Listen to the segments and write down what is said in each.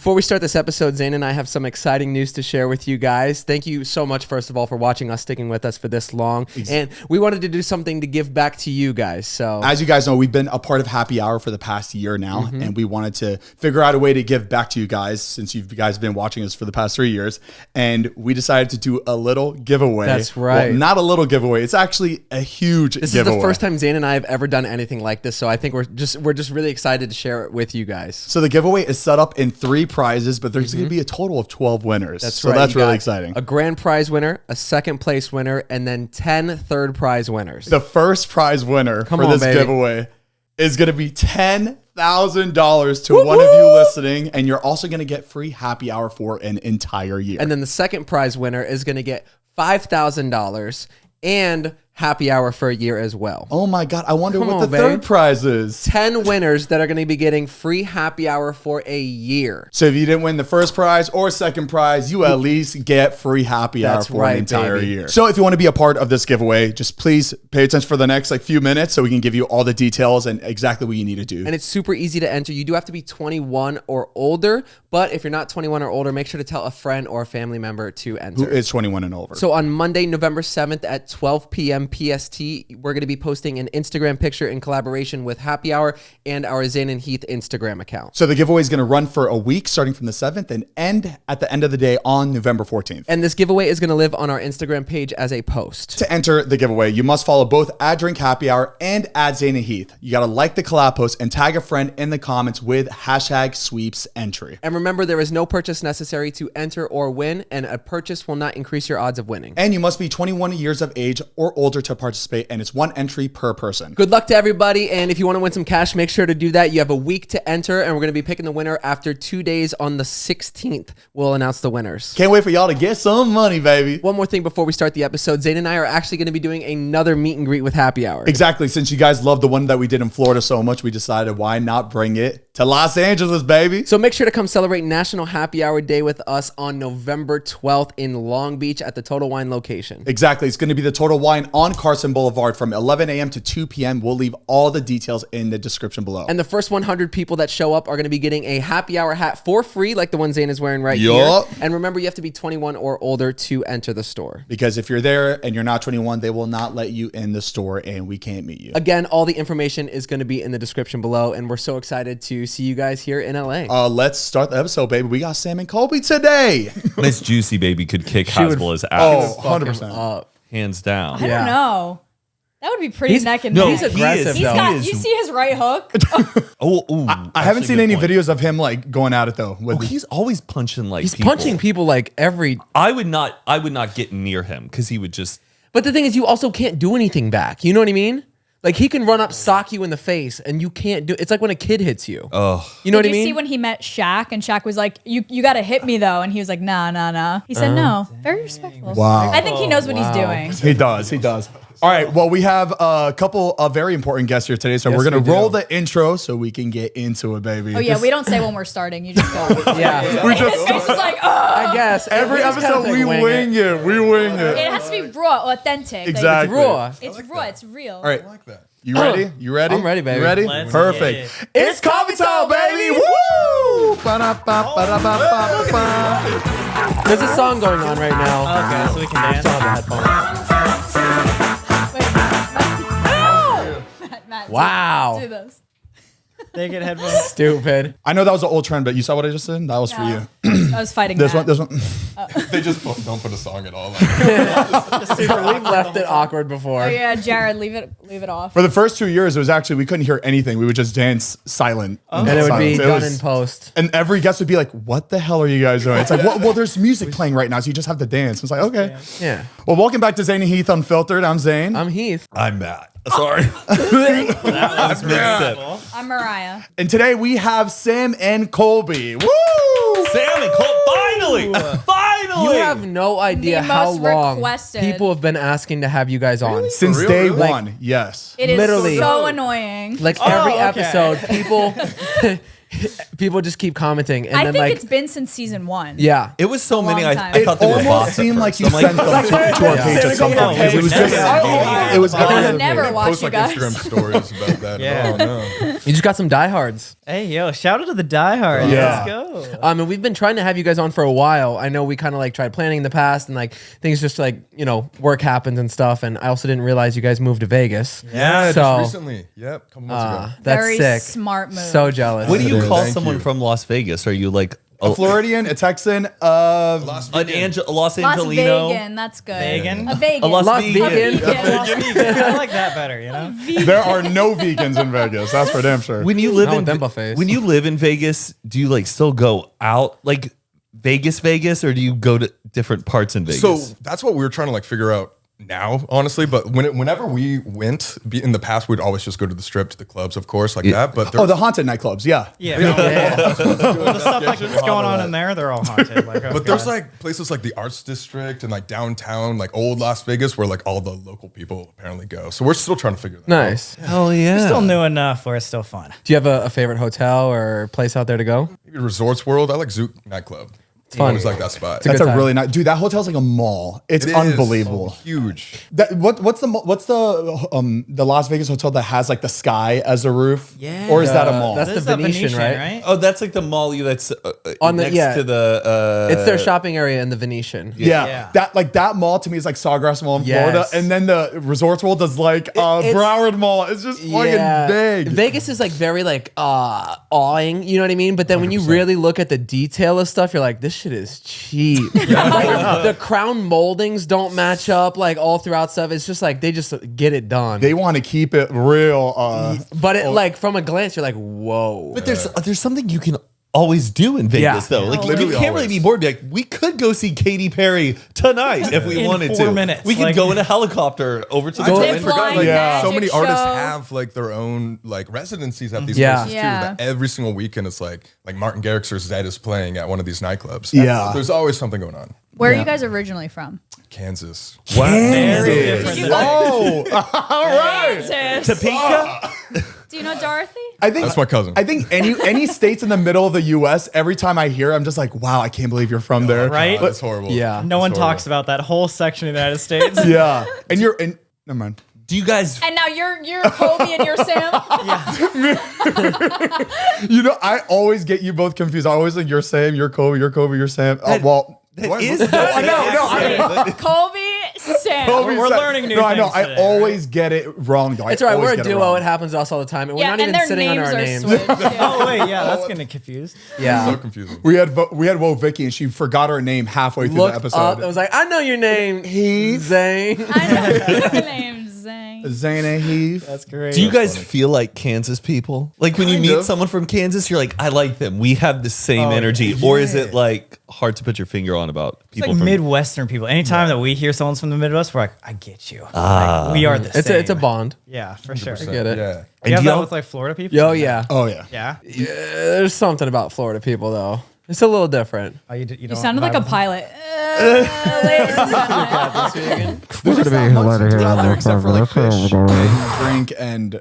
Before we start this episode, Zane and I have some exciting news to share with you guys. Thank you so much, first of all, for watching us, sticking with us for this long. And we wanted to do something to give back to you guys. So, as you guys know, we've been a part of Happy Hour for the past year now, and we wanted to figure out a way to give back to you guys since you guys have been watching us for the past 3 years. And we decided to do a little giveaway. That's right. Well, not a little giveaway. It's actually a huge giveaway. This is the first time Zane and I have ever done anything like this. So I think we're just really excited to share it with you guys. So the giveaway is set up in 3 prizes, but there's going to be a total of 12 winners. So that's really exciting. A grand prize winner, a second place winner, and then 10 third prize winners. The first prize winner for this giveaway is going to be $10,000 to one of you listening, and you're also going to get free Happy Hour for an entire year. And then the second prize winner is going to get $5,000 and Happy Hour for a year as well. Oh my God. I wonder what the third prize is. 10 winners that are going to be getting free Happy Hour for a year. So if you didn't win the first prize or second prize, you at least get free Happy Hour for an entire year. So if you want to be a part of this giveaway, just please pay attention for the next few minutes so we can give you all the details and exactly what you need to do. And it's super easy to enter. You do have to be 21 or older, but if you're not 21 or older, make sure to tell a friend or a family member to enter. Who is 21 and over. So on Monday, November 7th at 12 p.m. PST, we're going to be posting an Instagram picture in collaboration with Happy Hour and our Zane and Heath Instagram account. So the giveaway is going to run for a week starting from the 7th and end at the end of the day on November 14th. And this giveaway is going to live on our Instagram page as a post. To enter the giveaway, you must follow both @DrinkHappyHour and @Zane and Heath. You got to like the collab post and tag a friend in the comments with #sweepsentry. And remember, there is no purchase necessary to enter or win, and a purchase will not increase your odds of winning. And you must be 21 years of age or older to participate, and it's 1 entry per person. Good luck to everybody, and if you want to win some cash, make sure to do that. You have a week to enter, and we're going to be picking the winner after 2 days. On the 16th, we'll announce the winners. Can't wait for y'all to get some money, baby. One more thing before we start the episode. Zane and I are actually going to be doing another meet and greet with Happy Hour. Exactly. Since you guys love the one that we did in Florida so much, we decided why not bring it to Los Angeles, baby. So make sure to come celebrate National Happy Hour Day with us on November 12th in Long Beach at the Total Wine location. Exactly. It's going to be the Total Wine on Carson Boulevard from 11 a.m. to 2 p.m. We'll leave all the details in the description below. And the first 100 people that show up are going to be getting a Happy Hour hat for free, like the one Zane is wearing right here. And remember, you have to be 21 or older to enter the store. Because if you're there and you're not 21, they will not let you in the store and we can't meet you. Again, all the information is going to be in the description below, and we're so excited to see you guys here in LA. Let's start the episode, baby. We got Sam and Colby today. This juicy baby could kick Hasbullah's ass. Oh, 100%. Hands down. I don't know. That would be pretty neck and neck. He's aggressive, though. You see his right hook? I haven't seen any videos of him like going at it though. He's always punching He's punching people like every. I would not get near him because he would just. But the thing is, you also can't do anything back. You know what I mean? Like he can run up, sock you in the face, and you can't do. It's like when a kid hits you. Oh, you know what I Did mean? you see when he met Shaq and Shaq was like, "You got to hit me though," and he was like, "Nah." He said no. Very respectful. Wow. I think he knows what he's doing. He does. All right. Well, we have a couple of very important guests here today, so we're gonna roll the intro so we can get into it, baby. Oh yeah, we don't say when we're starting. You just go. Yeah. We His face is like, oh. I guess Every episode we wing it. We wing it. It has to be raw, authentic. Exactly. Raw. It's raw. It's real. All right. You ready? You ready? I'm ready, baby. You ready? Let's Perfect. get It's coffee time, baby. Woo! Ba-da-ba-ba-da-ba-ba-ba. There's a song going on right now. Okay, so we can dance. Still have the headphones. Wait, Matt, Wow. do this. They get headphones. Stupid. I know that was an old trend, but you saw what I just did? That was for you. I was fighting This Matt. one. They just don't put a song at all. We've left it awkward before. Oh yeah, Jared, leave it off. For the first 2 years, it was actually, we couldn't hear anything. We would just dance silent. And it would be Silence. done in post. And every guest would be like, what the hell are you guys doing? It's like, well, there's music playing right now, so you just have to dance. It's like, okay. Yeah. Well, welcome back to Zane and Heath Unfiltered. I'm Zane. I'm Heath. I'm Matt. Sorry. That was mid-sip. I'm Mariah. And today we have Sam and Colby. Woo! Sam and Cole, finally. You have no idea The how most long requested. people have been asking to have you guys on. Since real? day Really? one, yes. It is Literally. so annoying. Like every okay. episode, people just keep commenting, and I then think like it's been since season 1. yeah. It was so many. long I time. thought they were almost bots at seemed like first. you I'm sent them to our page at some point. It was just, it was I've every never other watched Post you like guys. Instagram stories about that. Yeah. Oh no. You just got some diehards. Hey, yo, shout out to the diehards. Yeah. Let's go. And we've been trying to have you guys on for a while. I know we kind of like tried planning in the past and like things just like, you know, work happens and stuff. And I also didn't realize you guys moved to Vegas. Yeah, So, just recently. Yep, a couple months ago. That's Very sick. smart move. So jealous. What do you call Thank someone you. from Las Vegas? Are you like A Floridian, a Texan, Los an Vegas. Los Las Angelino? Vegan, that's good. Vegan? A vegan. A Las Las Vegan. Vegan. I like that better, you know? there are no vegans in Vegas. That's for damn sure. When you live Not in with them buffets. when you live in Vegas, do you like still go out like Vegas, or do you go to different parts in Vegas? So that's what we were trying to like figure out now, honestly. But whenever we went in the past, we'd always just go to the strip, to the clubs, of course, like that. But Oh, the haunted nightclubs. Yeah. Yeah. The stuff like that's going on in there, they're all haunted. Like, oh, But there's God. like places like the Arts District and like downtown, like old Las Vegas, where like all the local people apparently go. So we're still trying to figure that out. Nice. hell yeah. still new enough where it's still fun. Do you have a favorite hotel or place out there to go? Maybe Resorts World. I like Zook nightclub. It's fun. I always like that spot. That's good a time. really nice, dude. That hotel's like a mall. It's It is unbelievable. huge. What's the Las Vegas hotel that has like the sky as a roof? Yeah. Or is that a mall? That's This the is that Venetian, right? Oh, that's like the mall that's On the- next yeah. to the. It's their shopping area in the Venetian. yeah. Yeah. That mall to me is like Sawgrass Mall in Yes. Florida, and then the Resorts World is like it's- Broward Mall. It's just fucking big. Vegas is like very like awing, you know what I mean? But then when you really look at the detail of stuff, you're like, this shit is cheap. Like, the crown moldings don't match up like all throughout stuff. It's just like they just get it done. They want to keep it real. But it like from a glance, you're like, whoa. But there's something you can always do in Vegas Yeah. though. Like you Literally can't really always. be bored. Be like, we could go see Katy Perry tonight if we In wanted 4 to. minutes, We could like- go in a helicopter over to the Go- I Zip forgot, line, like, Yeah. so many magic artists show. have like their own like residencies at these Yeah. places Yeah. too. That every single weekend it's like Martin Garrix or Zed is playing at one of these nightclubs. Yeah. There's always something going on. Where are you guys originally from? Kansas. Very different. Oh, all right. Topeka. Do you know Dorothy? I think That's my cousin. I think any states in the middle of the U.S. Every time I hear, I'm just like, wow, I can't believe you're from there. Right? That's horrible. Yeah. No one That's talks about that whole section of the United States. Yeah, and never mind. Do you guys? And now you're Colby and you're Sam. You know, I always get you both confused. I always think you're Sam, you're Kobe, you're Sam. That What? is Colby, Sam. Kobe We're Sam. learning new No, I know. things I today, always get it wrong, though. It's all right. We're a duo. It happens to us all the time. And we're Yeah, not and even their sitting on names our are names. switched. Yeah. Oh, wait, yeah, that's getting confused. Yeah. So confusing. We had Vicky, and she forgot her name halfway through the Looked episode. up. I was like, I know your name. Heath. Zane. I know your name's Zane. Zane and Heath. That's great. Do you guys feel like Kansas people? Like when you Kind meet of. someone from Kansas, you're like, I like them. We have the same energy. Or is it like hard to put your finger on about It's people like from Midwestern people. Anytime that we hear someone's from the Midwest, we're like, I get you. Like, we are the same. It's a bond. Yeah, for sure. I get it. Yeah. You have do that y'all- with like Florida people? Oh yeah. Oh yeah. Yeah. There's something about Florida people though. It's a little different. Oh, you You don't sounded like vibe a with pilot. Ladies and gentlemen. There's just not much to do out there except for like fish, drink, and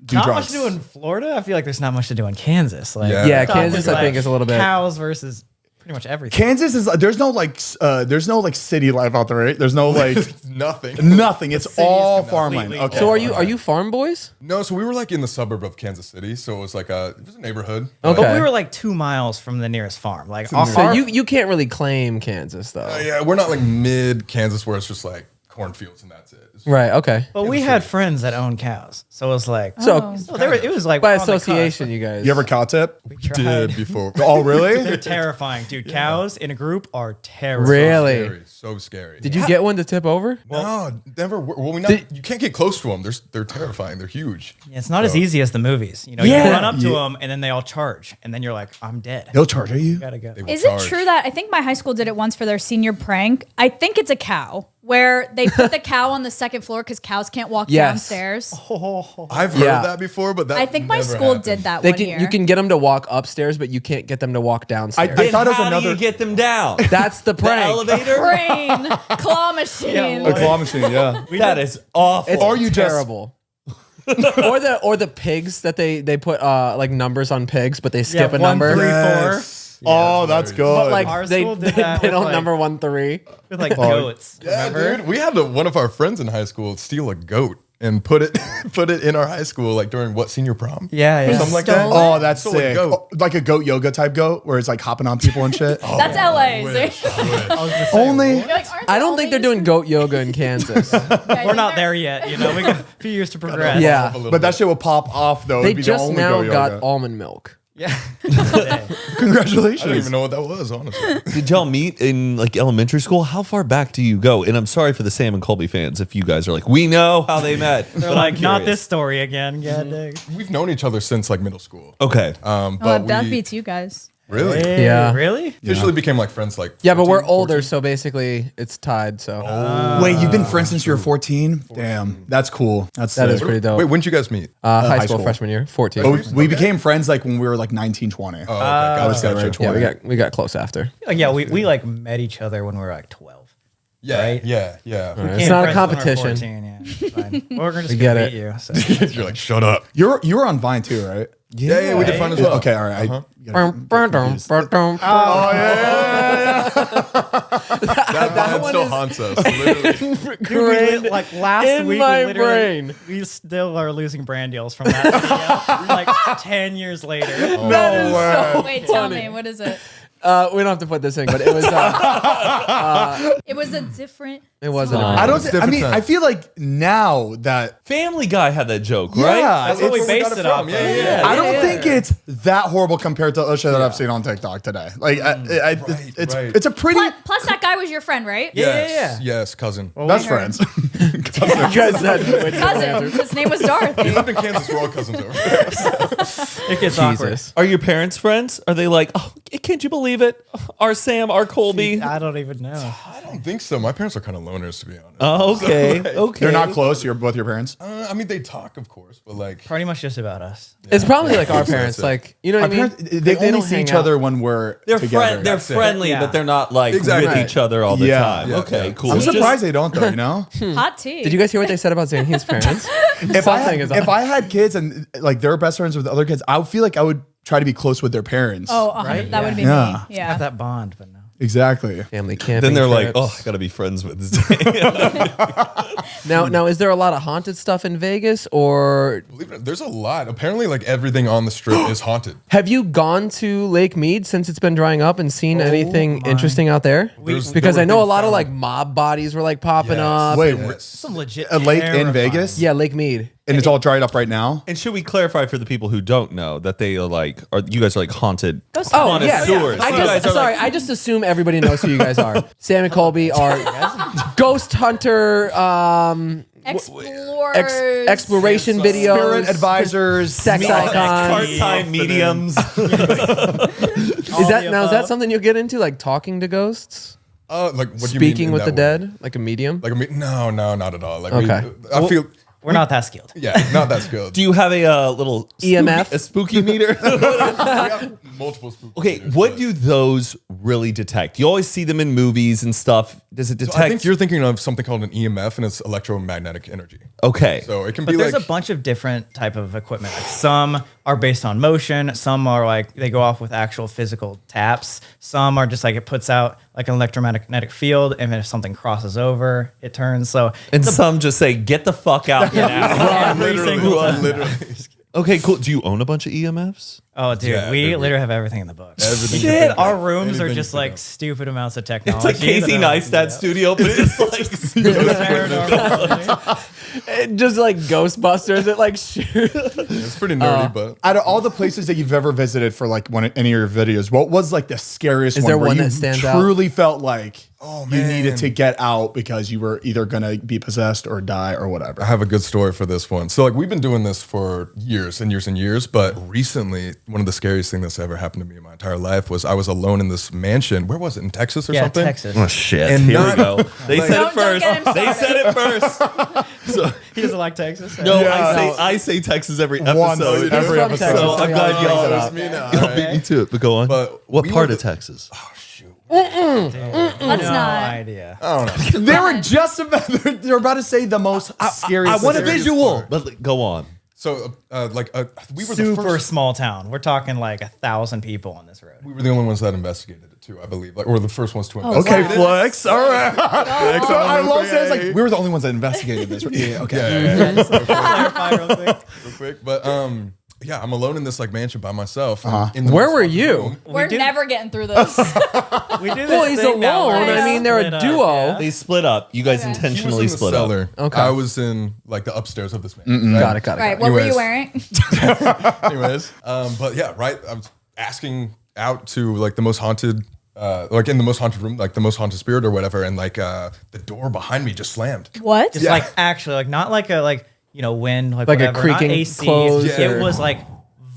do Not drugs. much to do in Florida. I feel like there's not much to do in Kansas. Like, Yeah. Yeah, talking Kansas I think is a little bit. cows versus pretty much everything. Kansas is there's no like city life out there, right? There's no like Nothing. nothing. It's all farmland. completely Okay. So are you farm boys? No, so we were like in the suburb of Kansas City, so it was like it was a neighborhood. Okay. But we were like 2 miles from the nearest farm. Like, our, So you can't really claim Kansas though. Yeah, we're not like mid Kansas where it's just like cornfields and that's it. It's Right. Okay. but we had friends that owned cows, so it was like, So so it was like by on the cusp. association, you guys. You ever cow tip? We tried. did before. Oh really? They're terrifying, dude. Cows in a group are terrifying. Really? Scary, so scary. Did you get one to tip over? No, never. Well, you can't get close to them. They're terrifying. They're huge. Yeah, it's not as easy as the movies. You know, Yeah. you run up to them and then they all charge, and then you're like, I'm dead. They'll charge you. Gotta go. They will Is charge. it true that I think my high school did it once for their senior prank? I think it's a cow where they put the cow on the second floor because cows can't walk Yes. downstairs. I've heard Yeah. that before, but that I think my never school happened. did that They one can. year. You can get them to walk upstairs, but you can't get them to walk downstairs. I thought it was How do another you get them down? That's the The prank. elevator? Brain claw machine. a claw machine. Yeah. That is awful. It's Or you just- terrible. or the pigs that they put like numbers on pigs, but they skip a 1, number. 3, 4 Yes. Oh, that's good. But like Our they school did they, that they with, don't like- number 1, 3. with like goats. Yeah, Remember? dude. We had one of our friends in high school steal a goat and put it in our high school, like during senior prom? Yeah. Something like that. Oh, that's So, like, sick. goat. Oh, like a goat yoga type goat where it's like hopping on people and shit. That's LA. Only. I don't think they're doing goat yoga in Kansas. We're not there yet. You know, we got a few years to progress. Yeah. But that shit will pop off though. They It'd be the just only now goat got yoga. almond milk. Yeah. Congratulations. I don't even know what that was, honestly. Did y'all meet in like elementary school? How far back do you go? And I'm sorry for the Sam and Colby fans if you guys are like, we know how they met. They're but like, I'm not curious. this story again. Yeah, dig. We've known each other since like middle school. Okay. But that we beats you guys. really Hey, Yeah. Really? officially became like friends like Yeah, but we're 14, older, 14. so basically it's tied. So Wait, you've been friends since you were 14? Damn, that's cool. That's that is sick. pretty dope. Wait, when did you guys meet? High high school school. freshman year, 14. But we became friends like when we were like 19, 20. Oh, okay, gotcha, that gotcha. right? Yeah, we got close after. Like, yeah, we like met each other when we were like 12. Yeah, Right? yeah. It's Became not a friends when we were competition. 14, yeah, it's fine. We're just get gonna it. beat you. So. You're like, shut up. You were on Vine too, right? Yeah, we did fun as well. Okay, all right. That one still is- haunts us. Literally. Ingrained Like last in week, my we literally, brain. we still are losing brand deals from that video. Like 10 years later. That is so Wait, tell funny. me, what is it? We don't have to put this in, but it was. It was a different. It wasn't. I don't. It's different time. I feel like now that Family Guy had that joke, right? Yeah, That's what we it's- based it off. Yeah, yeah. I don't think it's that horrible compared to the shit that I've seen on TikTok today. Like, it's right. it's a pretty Plus, that guy was your friend, right? Yes, yes, cousin. best friends. Cousin. His name was Dorothy. Up in Kansas, we're all cousins over. It gets awkward. Jesus. Are your parents friends? Are they like, oh, can't you believe it? Our Sam, our Colby. I don't even know. I don't think so. My parents are kind of loners, to be honest. Oh, okay. Okay. They're not close. You're both your parents. I mean, they talk, of course, but like, Pretty much just about us. It's probably like our That's parents. it. Like, you know what My I mean? parents, they only don't see hang each out. other when we're They're together. They're That's it. friendly, Yeah. but they're not like Exactly. with each other all the Yeah. time. Yeah, Okay, yeah. cool. I'm Just- surprised they don't though. You know, Hot tea. Did you guys hear what they said about Zane? His parents. if Something I had kids and like they were best friends with other kids, I would feel like I would try to be close with their parents. Oh, Right? that would be Yeah. me. Yeah. Have that bond, but no. exactly. Family camping. then they're like, trips. oh, I got to be friends with this. Now, is there a lot of haunted stuff in Vegas, or believe it, there's a lot. Apparently, like everything on the strip is haunted. have you gone to Lake Mead since it's been drying up and seen anything interesting out there? There's- Because there I know were a lot of things like mob bodies were like popping up. Wait, Yes. Some legit a lake in terrifying. Vegas? Yeah, Lake Mead. And it's all dried up right now. And should we clarify for the people who don't know that they are like, are you guys are like haunted? Ghost Oh, hunters. yeah. Connoisseurs. I You guys just, are like- I just assume everybody knows who you guys are. Sam and Colby are ghost hunter, Explorers. exploration videos, Spirit advisors, sex icons. Part-time mediums. Is that something you'll get into, like talking to ghosts, Like what do you mean speaking in with the that way? dead, like a medium? Like no, not at all. Like Okay. I feel We're not that skilled. yeah, not that skilled. Do you have a little EMF? a spooky meter? We have multiple spooky Okay, meters, what but- do those really detect? You always see them in movies and stuff. Does it So detect? I think you're thinking of something called an EMF, and it's electromagnetic energy. okay. So it can But be there's like a bunch of different type of equipment. Like some are based on motion. Some are like they go off with actual physical taps. Some are just like it puts out like an electromagnetic field, and then if something crosses over, it turns. So and some just say, "Get the fuck out now." every single time. literally Okay, cool. Do you own a bunch of EMFs? Oh, dude, Yeah, we dude, literally have everything in the book. everything. Shit, our rooms are Anything just you like think stupid amounts of technology. It's like Casey that are- Neistat studio, but it's like Paranormal. Just like Ghostbusters, it like shoots. It's pretty nerdy, but Out of all the places that you've ever visited for like any of your videos, what was like the scariest Is one there where one you that stands out? truly felt like Oh, you needed man. to get out because you were either gonna be possessed or die or I whatever? have a good story for this one. So like we've been doing this for years and years and years, but recently one of the scariest things that's ever happened to me in my entire life was I was alone in this mansion. Where was it? In Texas or Yeah, something? Texas. oh shit. And Here we not- go. They said Don't- it first. don't get him They said it first. So, He doesn't like Texas. no, Yeah. I say Texas every Once episode. every from episode. Texas. So I'm glad Yeah, y'all yeah. Me now, y'all right? beat me to it. But go on. But what we part were of Texas? Oh shoot. Let's No not. idea. I don't know. They were just about they're about to say the most scariest. I want a Scariest visual. part. But go on. So, we were Super the first. small town. We're talking like 1,000 people on this road. We were the only ones that investigated it too, I believe. Like, or the first ones to investigate. Okay, it. flex. All right. So I love saying it's like we were the only ones that investigated this. Yeah. Okay. Clarify real quick. Real quick, but yeah, I'm alone in this like mansion by myself. Where were you? We're never getting through this. We do this Well, he's thing now alone. where I mean, they're a split up, duo. yeah. They split up. You guys He was intentionally in the split up. cellar. Okay. I was in like the upstairs of this mansion. Got it. Right. What were you Anyways. wearing? Anyways, but yeah, right. I was asking out to like the most haunted, like in the most haunted room, like the most haunted spirit or whatever, and like the door behind me just slammed. What? Just like actually, like not like a wind, like Like a whatever, creaking not AC. close It or- was like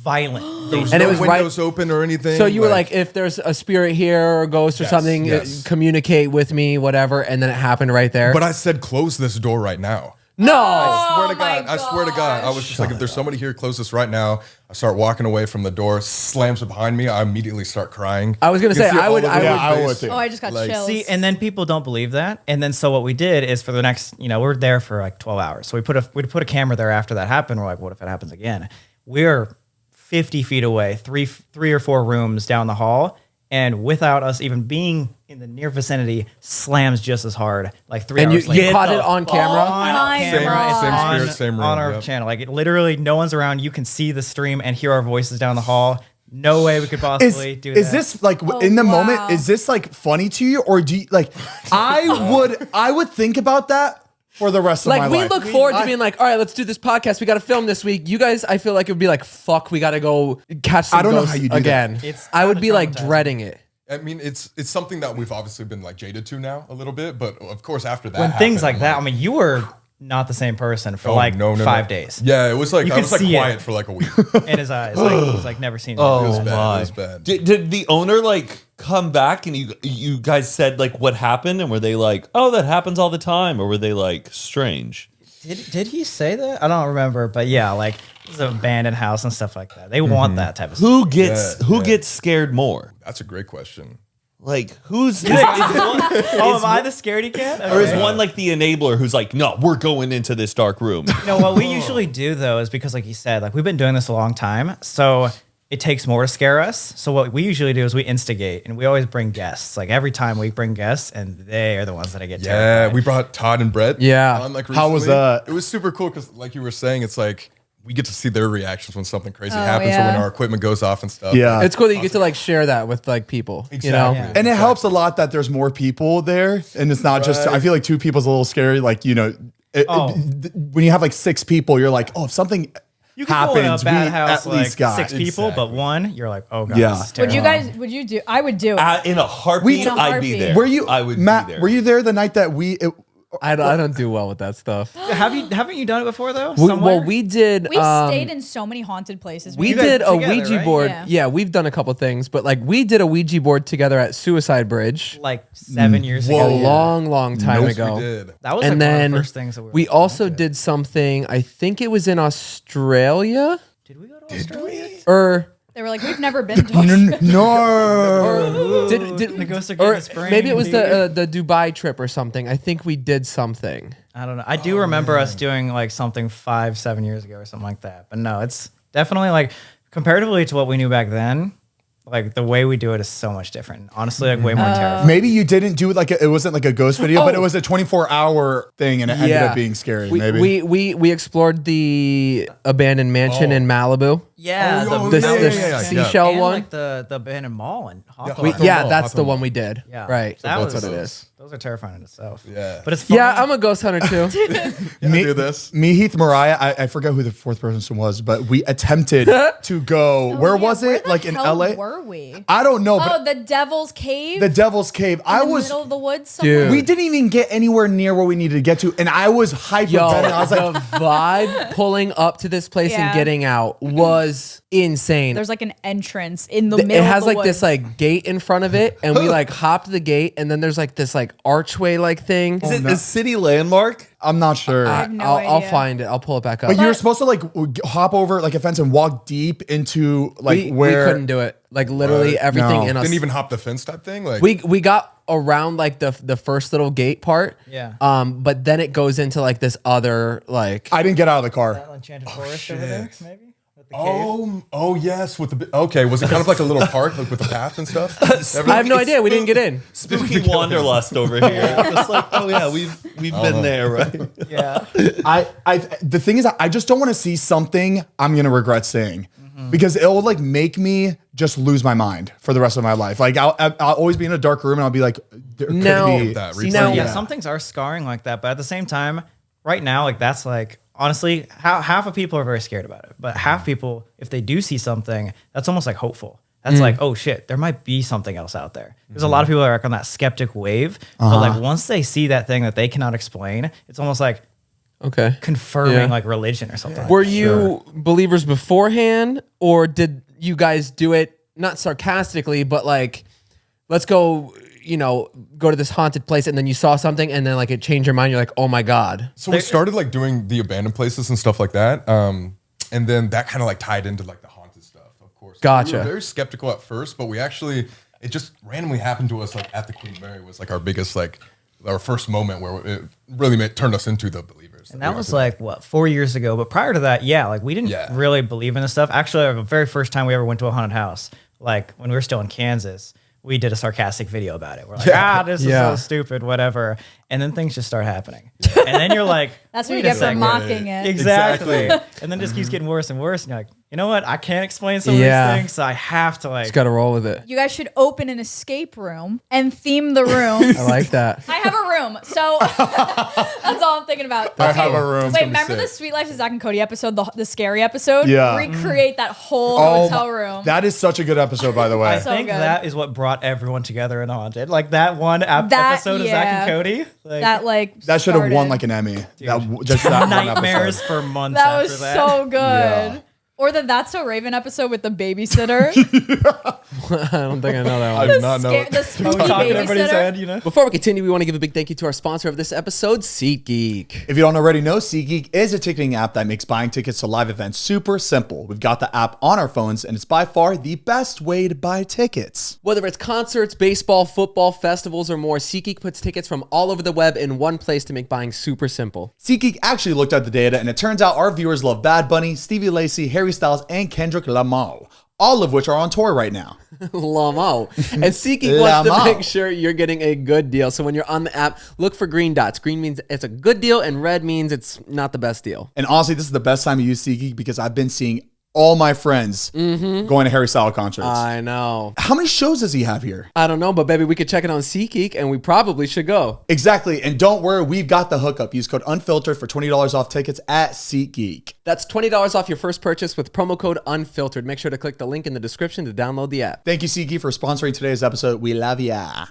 violent. There was And no it was right- windows open or anything. So you were like, if there's a spirit here or a ghost or Yes, something, yes. communicate with me, whatever, and then it happened right there. but I said, close this door right now. no. I swear to my God. I swear to God. I was just like, if there's somebody here, close this right now. I start walking away from the door, slams it behind me. I immediately start crying. I was gonna You can say, see I all would- over I my would- I face. would too. Oh, I just got Like- chills. See, and then people don't believe that. And then so what we did is for the next, we're there for like 12 hours. So we put a camera there after that happened. We're like, what if it happens again? We're 50 feet away, three or four rooms down the hall, and without us even being in the near vicinity, slams just as hard. Like 3 And hours you later. caught it on camera. On my camera, God. it's Same on, spirit, same room, on our yep. channel. Like it literally, no one's around. You can see the stream and hear our voices down the hall. No way we could possibly do that. Is this like in the wow. moment? Is this like funny to you, or do you like? I would think about that for the rest of my Like life. we look forward to being like, all right, let's do this podcast. We got to film this week. You guys, I feel like it would be like, fuck, we got to go catch some I don't know ghosts how you do that. again. It's I would kinda be like traumatizing. dreading it. I mean, it's something that we've obviously been like jaded to now a little bit, but of course after that, when things like happened, that. I mean, you were not the same person for oh, like no, 5 days. Yeah, it was like You I could was like see it. quiet for like a week. In his eyes, like it was like never seen. It was Oh bad. my! It was bad. Did the owner like come back and you guys said like what happened, and were they like, oh, that happens all the time, or were they like strange? Did he say that? I don't remember, but yeah, like it's an abandoned house and stuff like that. They want that type of stuff. Who gets Yeah, who yeah. gets scared more? That's a great question. Like who's is one, Oh, am I the scaredy cat? or is Okay. one like the enabler who's like, no, we're going into this dark room? No, what we usually do though is because, like you said, like we've been doing this a long time, so it takes more to scare us. So what we usually do is we instigate, and we always bring guests. Like every time we bring guests, and they are the ones that I get Yeah, terrified. we brought Todd and Brett. Yeah. on, like, How was recently. that? It was super cool because, like you were saying, it's like we get to see their reactions when something crazy Oh, happens or yeah. when our equipment goes off and stuff. Yeah. It's cool that you get to like share that with like people. You know? Exactly. And it helps a lot that there's more people there, and it's not just. I feel like 2 people's a little scary. Like when you have like 6 people, you're like, oh, if something You can go in a happens, bad we house at least like got 6 people, but Exactly. one, you're like, oh god, Yeah. this is Would you terrifying. guys? Would you do? I would do it. In a heartbeat, In a I'd be heartbeat. there. Were you? I would Matt, be there. were you there the night that I don't do well with that stuff. Haven't you done it before though? Well, we did. We've stayed in so many haunted places. We You guys did a together, Ouija right? board. Yeah. Yeah, we've done a couple things, but like we did a Ouija board together at Suicide Bridge like 7 years a ago. long time Nope, ago. we did. That was And like then one of the first things that we were we also did something. I think it was in Australia, Did we go to Australia? or They were like, we've never been to Australia. no. did The ghost of or Green Spring, maybe it was dude. the Dubai trip or something. I think we did something. I don't know. I do remember us doing like something 5-7 years ago or something like that. But no, it's definitely like comparatively to what we knew back then. Like the way we do it is so much different. Honestly, like way more terrifying. Maybe you didn't do it it wasn't like a ghost video, but it was a 24-hour thing, and it ended up being scary. Maybe we explored the abandoned mansion in Malibu. Yeah, The seashell and one. like the abandoned mall in Hawthorne. We, yeah, Mall, that's the Hawthorne one Mall. we did. Yeah. Right. That That's was- what it is. Those are terrifying in itself. Yeah. But it's fun. Yeah, I'm a ghost hunter too. me, do this. Me, Heath, Mariah. I forgot who the 4th person was, but we attempted to go. Where was Where it? the Like in hell LA? Were we? I don't know, but Oh, the Devil's Cave. the Devil's Cave. in the middle of the woods. Somewhere? Dude. We didn't even get anywhere near where we needed to get to, and I was hyper. Yo, I was like, the vibe pulling up to this place and Yeah. getting out was insane. There's like an entrance in the It middle. has of the like this woods. like gate in front of it, and we like hopped the gate, and then there's like this like archway like thing. Is it a city landmark? I'm not sure. have no I'll idea. find it. I'll pull it back up. But you're supposed to like hop over like a fence and walk deep into like we where. couldn't do it. Like literally everything No. in us. Didn't even hop the fence type thing. Like We got around like the first little gate part. Yeah. But then it goes into like this other like. I didn't get out of the car. That enchanted forest over there, maybe? With the cave? oh yes, with the okay. Was it kind of like a little park, like with a path and stuff? I have no idea. We didn't get in. Spooky wanderlust over here. Just like, oh yeah, we've been there, right? Yeah. The thing is, I just don't want to see something I'm gonna regret seeing because it will like make me just lose my mind for the rest of my life. Like I'll always be in a dark room and I'll be like, there could Now- be That See, replay. now- Yeah, some things are scarring like that, but at the same time, right now, like that's like honestly, half of people are very scared about it, but half people, if they do see something, that's almost like hopeful. That's like, oh shit, there might be something else out there. There's a lot of people that are like on that skeptic wave, but like once they see that thing that they cannot explain, it's almost like Okay. confirming Yeah. like religion or something. Were you believers beforehand, or did you guys do it not sarcastically, but like, let's go, go to this haunted place, and then you saw something, and then like it changed your mind. You're like, oh my god. So we started like doing the abandoned places and stuff like that, and then that kind of like tied into like the haunted stuff, of course. Gotcha. We were very skeptical at first, but it just randomly happened to us like at the Queen Mary was like our biggest like our first moment where it really turned us into the believers. And that was like, what, 4 years ago? But prior to that, yeah, like we didn't really believe in this stuff. Actually, the very first time we ever went to a haunted house, like when we were still in Kansas, we did a sarcastic video about it. We're like, this is so stupid, whatever. And then things just start happening. And then you're like, That's what wait you a get for second. mocking it. Exactly. And then just keeps getting worse and worse. And you're like, you know what? I can't explain some of these things, so I have to like. Just gotta roll with it. You guys should open an escape room and theme the room. I like that. I have a room, so that's all I'm thinking about. I have a room. Wait, remember the Sweet Life of Zach and Cody episode, the scary episode? Yeah. Recreate that whole hotel room. That is such a good episode, by the way. I think good. that is what brought everyone together in Haunted. Like that one episode of Zach and Cody. Like, That should have won started. like an Emmy. Just that one nightmares episode. for months That after was that. so good. Yeah. Or the That's So Raven episode with the babysitter. I don't think I know that one. I did not know. The spooky Talking in everybody's babysitter. head, you know? Before we continue, we want to give a big thank you to our sponsor of this episode, SeatGeek. If you don't already know, SeatGeek is a ticketing app that makes buying tickets to live events super simple. We've got the app on our phones, and it's by far the best way to buy tickets. Whether it's concerts, baseball, football, festivals, or more, SeatGeek puts tickets from all over the web in one place to make buying super simple. SeatGeek actually looked at the data, and it turns out our viewers love Bad Bunny, Stevie Lacy, Harry Styles, and Kendrick Lamar, all of which are on tour right now. Lamo. And SeatGeek wants to Lamo. make sure you're getting a good deal. So when you're on the app, look for green dots. Green means it's a good deal, and red means it's not the best deal. And honestly, this is the best time to use SeatGeek because I've been seeing all my friends going to Harry Styles concerts. I know. How many shows does he have here? I don't know, but baby, we could check it on SeatGeek, and we probably should go. Exactly. And don't worry, we've got the hookup. Use code UNFILTERED for $20 off tickets at SeatGeek. That's $20 off your first purchase with promo code UNFILTERED. Make sure to click the link in the description to download the app. Thank you, SeatGeek, for sponsoring today's episode. We love ya.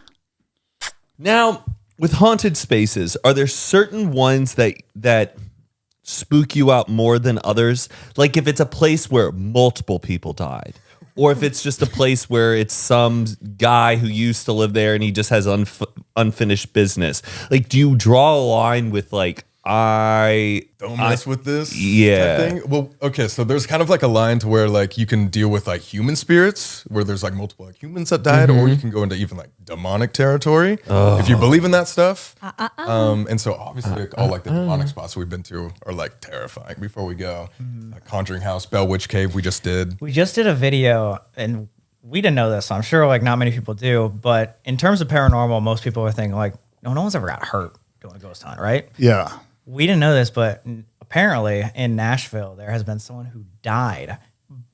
Now, with haunted spaces, are there certain ones that spook you out more than others? Like if it's a place where multiple people died, or if it's just a place where it's some guy who used to live there and he just has unfinished business. Like, do you draw a line with like, Don't mess with this. Yeah. type thing? Well, okay. So there's kind of like a line to where like you can deal with like human spirits, where there's like multiple like humans that died, or you can go into even like demonic territory if you believe in that stuff. And so obviously like, all like the demonic spots we've been to are like terrifying. Before we go, like Conjuring House, Bell Witch Cave, we just did. We just did a video and we didn't know this, so I'm sure like not many people do, but in terms of paranormal, most people are thinking like, no one's ever got hurt doing a ghost hunt, right? Yeah. We didn't know this, but apparently in Nashville, there has been someone who died.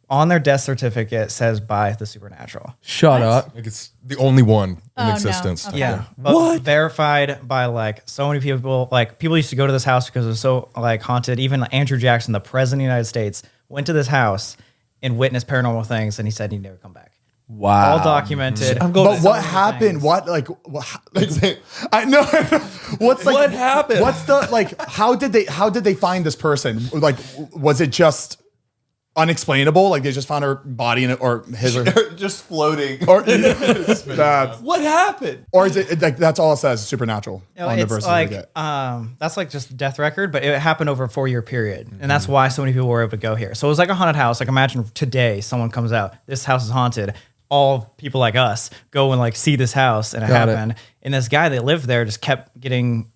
On their death certificate says by the supernatural. Shut up. Like it's the only one in no. existence. Okay. Yeah. But verified by like so many people. Like people used to go to this house because it was so like haunted. Even like, Andrew Jackson, the president of the United States, went to this house and witnessed paranormal things, and he said he'd never come back. Wow. All documented. I'm going But to what many happened? things. What I know. What's like? What happened? What's the like? How did they find this person? Like, was it just unexplainable. Like they just found her body in it, or his, or just floating. or that. What happened? Or is it like that's all it says? Supernatural. On the It's verses like we get. that's like just death record, but it happened over a 4-year period, and that's why so many people were able to go here. So it was like a haunted house. Like imagine today someone comes out, this house is haunted. All people like us go and like see this house, and it happened. And this guy that lived there just kept getting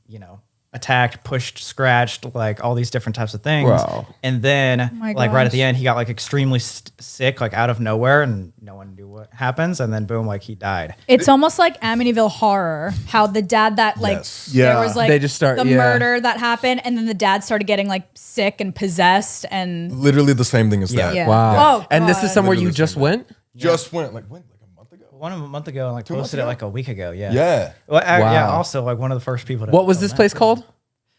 attacked, pushed, scratched, like all these different types of things. Wow. And then my like right at gosh. the end, he got like extremely sick, like out of nowhere, and no one knew what happens. And then boom, like he died. It's almost like Amityville Horror, how the dad that like Yeah. there was like They just start- the yeah. murder that happened, and then the dad started getting like sick and possessed, and Literally the same thing as that. yeah. Wow. Oh, And this is God. somewhere you Literally just same went? Just went like when? Like a month ago? One a month ago, and like months posted it ago? like a week ago. Yeah. Yeah. Well, yeah. Wow. Also, like one of the first people. To What was film this that. place called?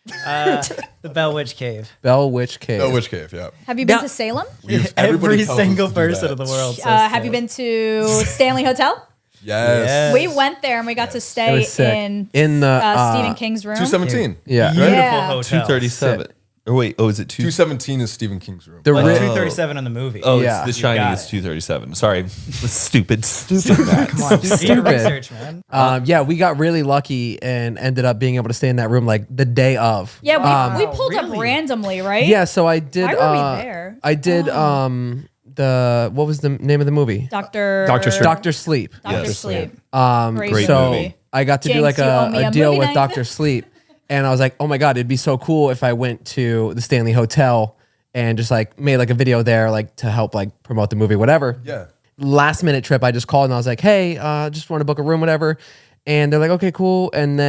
The Bell Witch Cave. Bell Witch Cave. Oh, Witch Cave, yeah. Have you been Now- to Salem? Everybody Every tells us single to do person that. in the world. Says Have you so. been to Stanley Hotel? Yes. We went there and we got to It stay was sick. in the Stephen King's room. 217. Yeah. Beautiful Yeah. hotel. 237. Or wait, is it 217 is Stephen King's room. The Like ri- 237 in the movie. Oh, Yeah. it's The You Shining got is it. 237. Sorry. It's stupid. Stupid. Come on, do your Stupid. research, man. yeah, we got really lucky and ended up being able to stay in that room like the day of. Yeah, we pulled really? up randomly, right? Yeah, so I did. Why were we there? I did. What was the name of the movie? Doctor Sleep. Doctor Sleep. Dr. Yes. Sleep. Great so movie. I got to do Jinx, like you owe me a a deal movie with night. Doctor Sleep, and I was like, oh my god, it'd be so cool if I went to the Stanley Hotel and just like made like a video there, like to help like promote the movie, whatever. Yeah. Last minute trip, I just called and I was like, hey, just want to book a room, whatever. And they're like, okay, cool. And They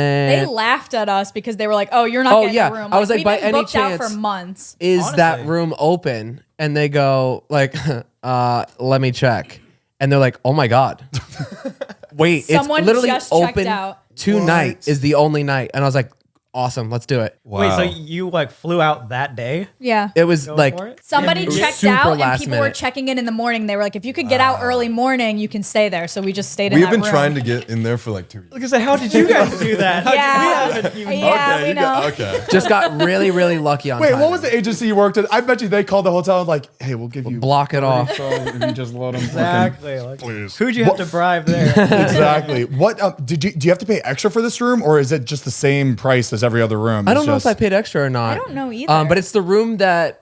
then laughed at us because they were like, "Oh, you're not Oh, getting yeah. a room." I was like, we've by been any booked out chance- for months. is that Honestly. room open? And they go like, let me check. And they're like, oh my God. Wait, Someone it's literally just checked open out. tonight is the only night. And I was like, awesome, let's do it. Wow. Wait, so you like flew out that day? Yeah. It was Go like for it? Somebody it was checked super out, and last people were minute. checking in the morning. They were like, "If you could get out early morning, you can stay there." So we just stayed in We've that been room. trying to get in there for like 2 years. Like I said, how did you guys do that? Yeah, we know. Okay. just got really, really lucky on Wait, timing. what was the agency you worked at? I bet you they called the hotel and like, hey, we'll give you Block it off. if you just let them. Exactly. Like, Please. who'd you have to bribe there? Exactly. What do you have to pay extra for this room, or is it just the same price as every other room? I don't It's know if just- I paid extra or not. I don't know either. But it's the room that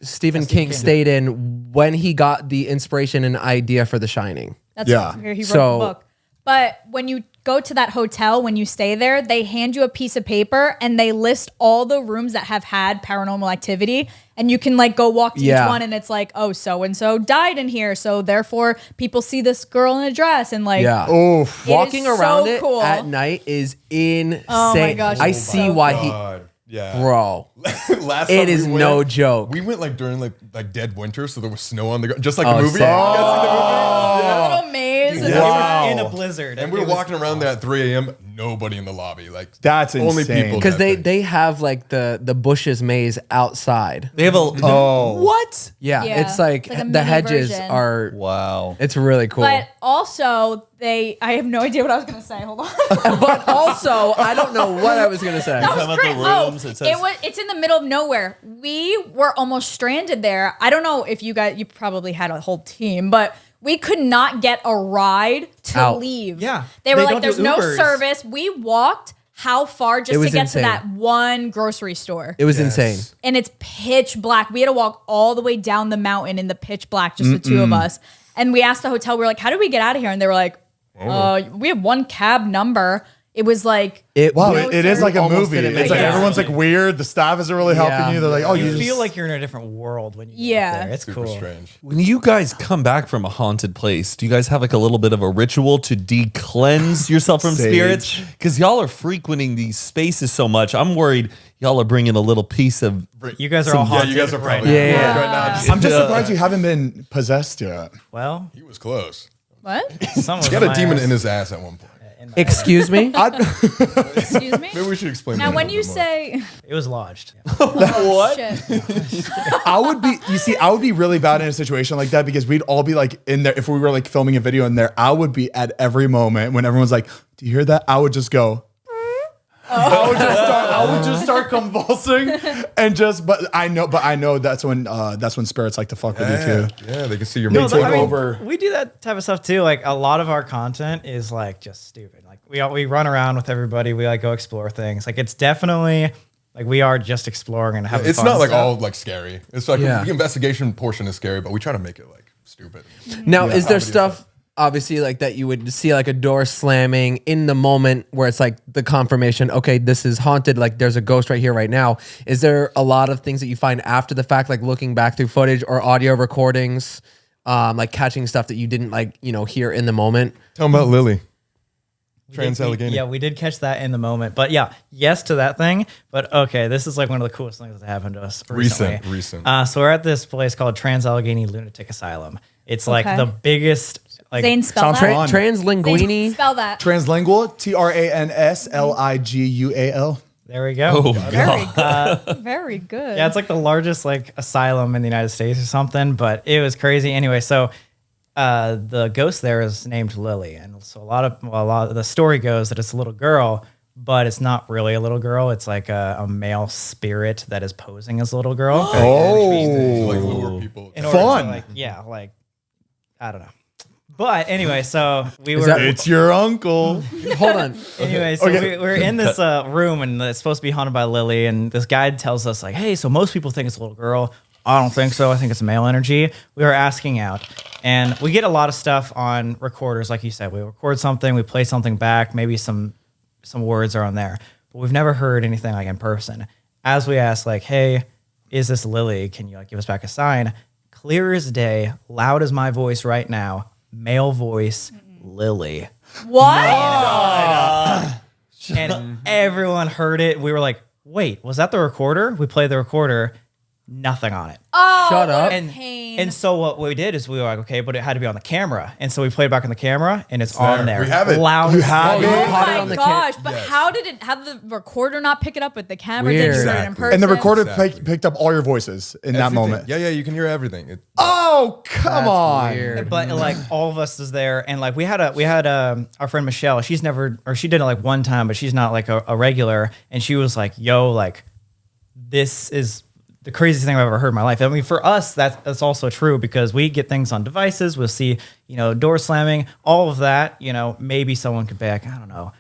Stephen King stayed in when he got the inspiration and idea for The Shining. That's Yeah. where he wrote So- the book. But when you go to that hotel, when you stay there, they hand you a piece of paper and they list all the rooms that have had paranormal activity. And you can like go walk to Yeah. each one and it's like, oh, so-and-so died in here. So therefore people see this girl in a dress and like, Yeah. Oh, Walking is so around it cool. at night is insane. Oh my gosh, I it's see so why God. Yeah. he, bro. Last It time we is went, no joke. We went like during like dead winter, so there was snow on the ground, just like Oh, the movie. sick. You guys see the movie? a little maze. and It Wow. was in a blizzard. And we were walking around there at 3 a.m. Nobody in the lobby. Like That's only insane. people Because that they have like the bushes maze outside. They have a. Oh. What? Yeah, Yeah. it's like It's like a the mini hedges version. are. Wow. It's really cool. But also, I have no idea what I was going to say. Hold on. But also, I don't know what I was gonna say. That was talking about great. the rooms, Oh, it says- it's in the middle of nowhere. We were almost stranded there. I don't know if you probably had a whole team, but we could not get a ride to Out. leave. Yeah. They were They like, don't do there's no Ubers. service. We walked how far just It to was get insane. to that one grocery store. It was insane. And it's pitch black. We had to walk all the way down the mountain in the pitch black, just the two of us. And we asked the hotel, we were like, how did we get out of here? And they were like, we have one cab number. It was like, Wow, No, it is sir. like a Almost movie. didn't make It's like it. everyone's like weird. The staff isn't really helping Yeah. you. They're like, oh, You you feel just, like you're in a different world when you go Yeah. up there. It's super cool. strange. When you guys come back from a haunted place, do you guys have like a little bit of a ritual to de-cleanse yourself from Sage. spirits? Because y'all are frequenting these spaces so much. I'm worried y'all are bringing a little piece of. You guys are all Yeah, haunted. you guys are right probably now. Yeah. right now. I'm just surprised you haven't been possessed yet. Well, He was close. what? some He had a demon in his ass at one point. Excuse me. Excuse me? Maybe we should explain. Now, that a when little you bit more. say, It was lodged. what? I would be, you see, I would be really bad in a situation like that because we'd all be like in there. If we were like filming a video in there, I would be at every moment when everyone's like, do you hear that? I would just go. I would just start I would just start convulsing and just. But I know that's when spirits like to fuck with you too. Yeah, they can see your They mental take I mean, over. We do that type of stuff too. Like a lot of our content is like just stupid. Like we run around with everybody. We like go explore things. Like it's definitely like we are just exploring and having. It's fun not and like stuff. all like scary. It's like the investigation portion is scary, but we try to make it like stupid. Now, is there Comedy stuff obviously like that you would see like a door slamming in the moment where it's like the confirmation, okay, this is haunted, like there's a ghost right here right now. Is there a lot of things that you find after the fact, like looking back through footage or audio recordings, like catching stuff that you didn't like, hear in the moment? Tell them about Lily. Trans-Allegheny. Yeah, we did catch that in the moment. But yeah, yes to that thing. But okay, this is like one of the coolest things that happened to us recently. Recent. So we're at this place called Trans-Allegheny Lunatic Asylum. It's like Okay. the biggest. Like, Zane, spell Sounds that. fun. Translinguini. Zane, spell that. Translingual, TRANSLIGUAL. there we go. Very good. Very good. Yeah, it's like the largest like asylum in the United States or something, but it was crazy. Anyway, so the ghost there is named Lily, and so a lot of the story goes that it's a little girl, but it's not really a little girl. It's like a male spirit that is posing as a little girl. To, like lure people. In order Fun. to, like I don't know. But anyway, so we were. It's your uncle. Hold on. Anyway, so we're in this room and it's supposed to be haunted by Lily, and this guide tells us like, hey, so most people think it's a little girl. I don't think so. I think it's a male energy. We were asking out, and we get a lot of stuff on recorders, like you said. We record something, we play something back, maybe some words are on there, but we've never heard anything like in person. As we ask, like, hey, is this Lily? Can you like give us back a sign? Clear as day, loud as my voice right now, male voice, Lily. What? And everyone heard it. We were like, wait, was that the recorder? We played the recorder, nothing on it. Oh, Shut up. what a And, pain. and so what we did is we were like, okay, but it had to be on the camera. And so we played back on the camera and it's on there. We have it. Loud You as have hell. it? You Oh caught it my on the gosh! cam- But Yes. how did the recorder not pick it up with the camera? Weird. Did you hear it in Exactly. person? And the recorder Exactly. picked up all your voices in that Everything. moment. Yeah, you can hear everything. Oh, come on. Weird. But like all of us is there, and like we had our friend Michelle. She did it like one time, but she's not like a regular. And she was like, "Yo, like this is the craziest thing I've ever heard in my life." I mean, for us, that's also true because we get things on devices. We'll see, door slamming, all of that. Maybe someone could back. I don't know.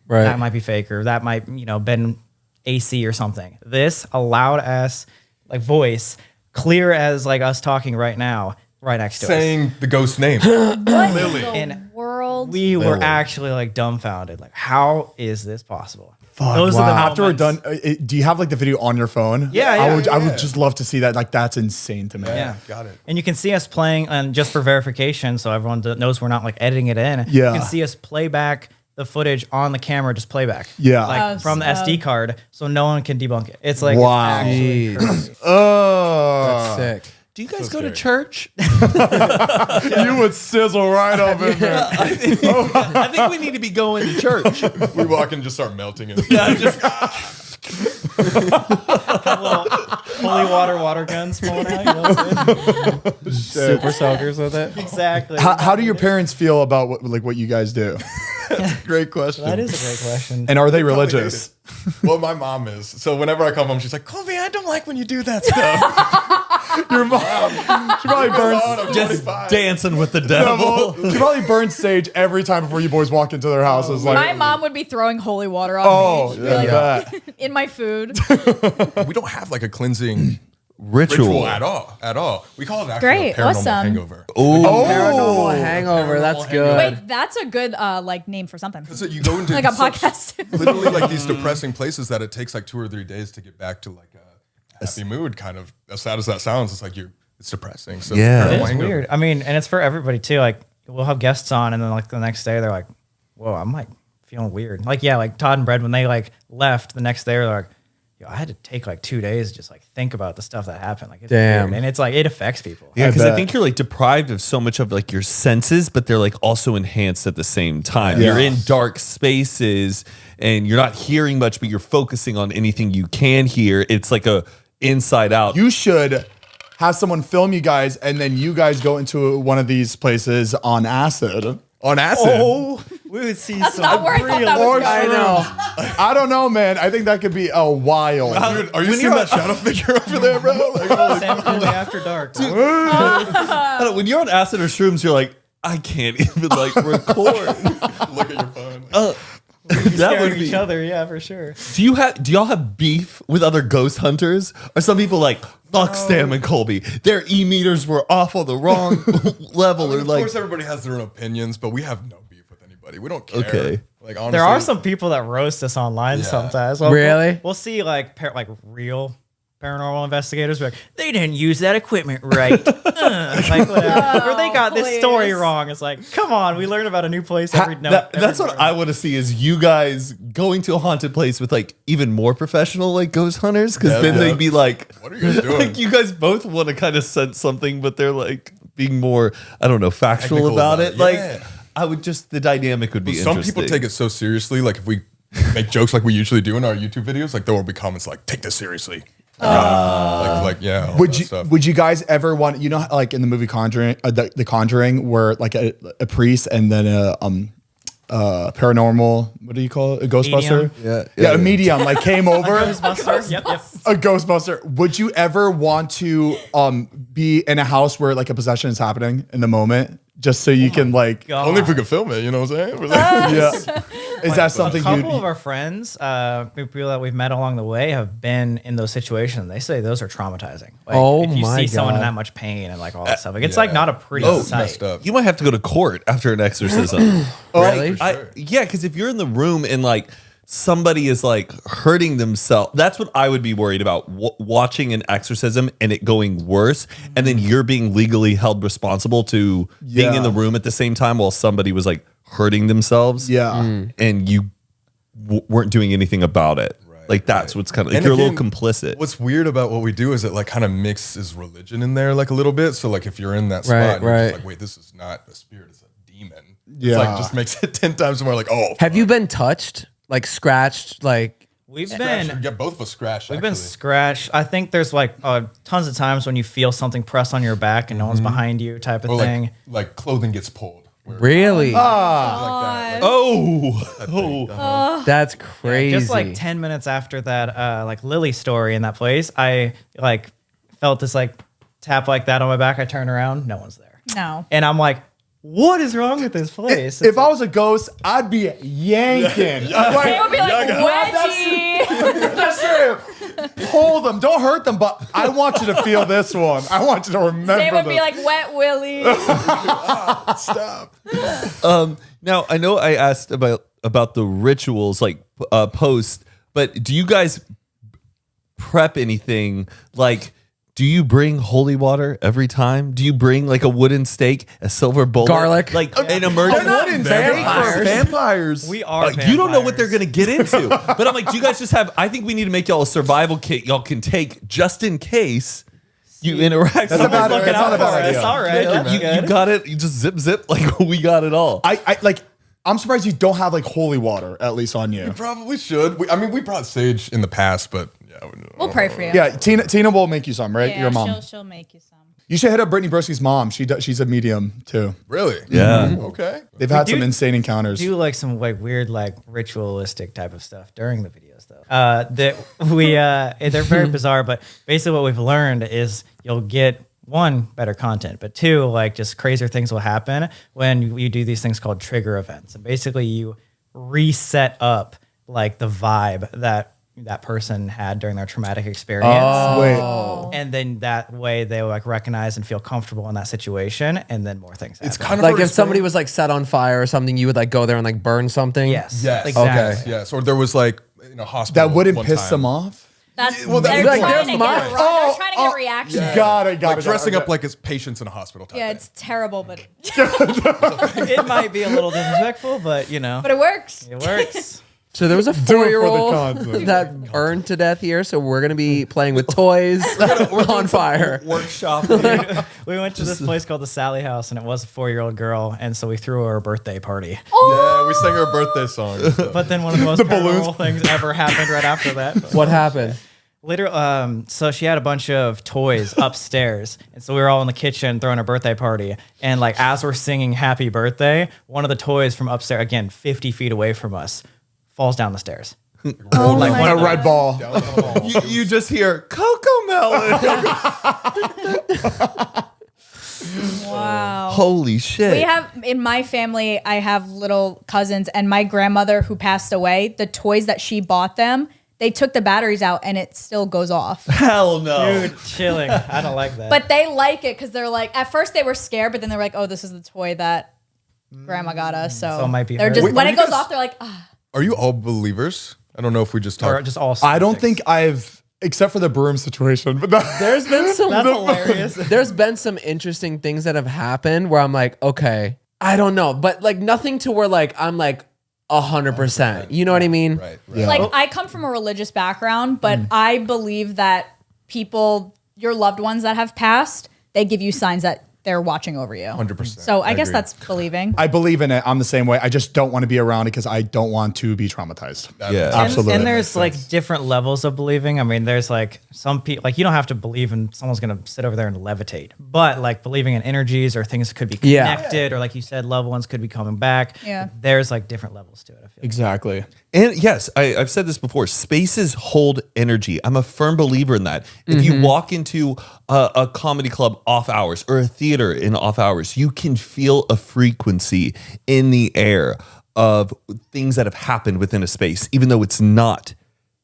Right. That might be fake, or that might been AC or something. This a loud ass like voice, clear as like us talking right now, right next to us. Saying the ghost name. What Lily. in the And world? We were Lily. actually like dumbfounded. Like, how is this possible? Fuck, Those are the After we're done, moments. do you have like the video on your phone? Yeah, I yeah. would just love to see that. Like that's insane to me. Yeah. Got it. And you can see us playing, and just for verification, so everyone knows we're not like editing it in. Yeah. You can see us play back the footage on the camera, just playback. Yeah. Like from the SD card, so no one can debunk it. It's like Wow. actually Jeez. crazy. Oh, Sick. Do you guys go to church? you would sizzle right up in there. I think we need to be going to church. We walk in and just start melting. And Little holy water guns pulling out. You know what I'm saying? Super soakers with it. Exactly. How do your parents feel about what you guys do? great question. That is a great question. And are they religious? Well, my mom is. So whenever I come home, she's like, Colby, I don't like when you do that stuff. Your mom, she probably burns. Just dancing with the devil. She probably burns sage every time before you boys walk into their houses. Like, My mom would be throwing holy water on oh, me. She'd be yeah, like, that. in my food. We don't have like a cleansing Ritual. ritual at all. We call it actually Great, a paranormal awesome. hangover. Paranormal hangover. That's Paranormal good. Wait, that's a good like name for something. So you go into Like a such- podcast. literally like these depressing places that it takes like 2 or 3 days to get back to like a happy mood. Kind of as sad as that sounds, it's like it's depressing. So Yeah. paranormal It's hangover. weird. I mean, and it's for everybody too. Like we'll have guests on, and then like the next day they're like, "Whoa, I'm like feeling weird." Like like Todd and Brad when they like left the next day, they're like, "Yo, I had to take like 2 days to just like think about the stuff that happened." Like, it's Damn. weird. And it's like it affects people. Yeah, because I bet. think you're like deprived of so much of like your senses, but they're like also enhanced at the same time. Yeah. You're in dark spaces and you're not hearing much, but you're focusing on anything you can hear. It's like a inside out. You should have someone film you guys, and then you guys go into one of these places on acid. on acid. Oh, we would see That's some not where I thought real. that was I going. know. I don't know, man. I think that could be a wild. Dude, are you seeing that shadow figure over there, bro? Like, holy Sam Colby after dark. I don't know, when you're on acid or shrooms, you're like, I can't even like record. look at your phone. That would Each be. other, yeah, for sure. Do y'all have beef with other ghost hunters? Are some people like, fuck Sam and Colby? Their meters were off on the wrong level, I mean, or of like, course, everybody has their own opinions, but we have no beef with anybody. We don't care. Okay. Like honestly, There are some people that roast us online Yeah. sometimes. Well, Really? We'll see like real paranormal investigators be like, they didn't use that equipment right. Like whatever. Or they got this story please. wrong. It's like, come on, we learn about a new place every that's what I want to see is you guys going to a haunted place with like even more professional like ghost hunters, because then they'd be like, What are you guys doing? like you guys both want to kind of sense something, but they're like being more, I don't know, factual Technical about about it. it, Like yeah. I would just, the dynamic would be Some interesting. people take it so seriously. Like if we make jokes like we usually do in our YouTube videos, like there will be comments like, "Take this seriously." Yeah. all Would that you stuff. would you guys ever want, you know, how, like in the movie Conjuring, the Conjuring, where like a priest and then a paranormal, what do you call it, a Ghostbuster? Yeah. A medium like came over, Ghostbusters. Yep. a Ghostbuster. Would you ever want to be in a house where like a possession is happening in the moment, just so you can like, God. Only if we could film it, you know what I'm saying? We're like, yeah. Is that A something couple you? of our friends, people that we've met along the way, have been in those situations. They say those are traumatizing. Like, Oh if you my see someone in God. that much pain and like all that stuff, like it's like not a pretty Oh, sight. messed up. You might have to go to court after an exorcism. Really? Yeah, because if you're in the room and like somebody is like hurting themselves, that's what I would be worried about. Watching an exorcism and it going worse, and then you're being legally held responsible to being in the room at the same time while somebody was like hurting themselves. Yeah. And you weren't doing anything about it. Like that's what's kind of like And you're a again, little complicit. What's weird about what we do is it like kind of mixes religion in there like a little bit. So like if you're in that spot, and you're just like, wait, this is not a spirit, it's a demon. Yeah. It's like just makes it 10 times more like, oh. Have you been touched, like scratched, like? We've Scratch, been. yeah, both of us scratched. We've been scratched. I think there's like tons of times when you feel something press on your back and no one's behind you, type of or thing. like clothing gets pulled. Where Really? like that. That's crazy. Just like 10 minutes after that, like Lily story in that place, I like felt this like tap like that on my back. I turn around, no one's there, No. and I'm like, what is wrong with this place? If I was a ghost, I'd be yanking. They would be like, wedgie. That's true. Pull them. Don't hurt them, but I want you to feel this one. I want you to remember They would be this. like, wet Willie. Stop. Now I know I asked about the rituals like post, but do you guys prep anything? Like, do you bring holy water every time? Do you bring like a wooden stake, a silver bowl, Garlic? like an emergency? They're not in vampires. Vampires. we are. You don't know what they're vampires. gonna get into. But I'm like, do you guys just have? I think we need to make y'all a survival kit y'all can take just in case you interact. That's about it. Looking It's out not a for bad us. idea. All right, that's You good. got it. You just zip. Like we got it all. I like. I'm surprised you don't have like holy water at least on you. Probably should. We brought sage in the past, but yeah. We'll pray for you. Yeah, Tina will make you some, right? Yeah, Your mom. She'll make you some. You should hit up Brittany Brisky's mom. She's a medium too. Really? Yeah. Okay. They've had do- some insane encounters. Do like some like weird like ritualistic type of stuff during the videos though. That we they're very bizarre, but basically what we've learned is you'll get one, better content, but two, like just crazier things will happen when you do these things called trigger events. And basically you reset up like the vibe that person had during their traumatic experience. Wait, And then that way they will like recognize and feel comfortable in that situation, and then more things happen. It's kind of like already if somebody started- was like set on fire or something, you would like go there and like burn something. Yes. Yes. Exactly. Yes. Or there was like hospital. that wouldn't one piss time. them off. That's Well, that's they're like, trying there's to get mine. they're trying to get a reaction. Got it. Like dressing up like as patients in a hospital type Yeah, thing. it's terrible, but It might be a little disrespectful, but you know, it works. it works. So there was a for the 4-year-old content. that burned to death here. So we're gonna be playing with toys on fire. Workshop. We went to this place called the Sally House, and it was a 4-year-old girl, and so we threw her a birthday party. Yeah, we sang her birthday song. But then one of the most paranormal things ever happened right after that. What happened? Literally, so she had a bunch of toys upstairs, and so we were all in the kitchen throwing a birthday party. And like as we're singing "Happy Birthday," one of the toys from upstairs, again 50 feet away from us, falls down the stairs. Oh Like my one of A red ball. You just hear Coco Melon. Wow. Holy shit. We have, in my family, I have little cousins, and my grandmother who passed away, the toys that she bought them, they took the batteries out and it still goes off. Hell no. Dude, chilling. I don't like that. But they like it because they're like, at first they were scared, but then they're like, oh, this is the toy that grandma got us. So, it might be they're her. just, Wait, when are it you goes guys- off, they're like, ah. Are you all believers? I don't know if we just or talked. just all. I don't skeptics. think I've, except for the broom situation, but There's been some That's hilarious. There's been some interesting things that have happened where I'm like, okay, I don't know, but like nothing to where like I'm like 100%. You know what I mean? Right. Like, I come from a religious background, but I believe that people, your loved ones that have passed, they give you signs that they're watching over you. 100%. So I guess agree. that's believing. I believe in it. I'm the same way. I just don't want to be around it because I don't want to be traumatized. Yeah. Absolutely. And there's like different levels of believing. I mean, there's like some people, like you don't have to believe in someone's going to sit over there and levitate, but like believing in energies or things that could be Yeah. connected, or like you said, loved ones could be coming back. Yeah. There's like different levels to it. I feel. Exactly. And yes, I've said this before. Spaces hold energy. I'm a firm believer in that. If you walk into a comedy club off hours or a theater in off hours, you can feel a frequency in the air of things that have happened within a space, even though it's not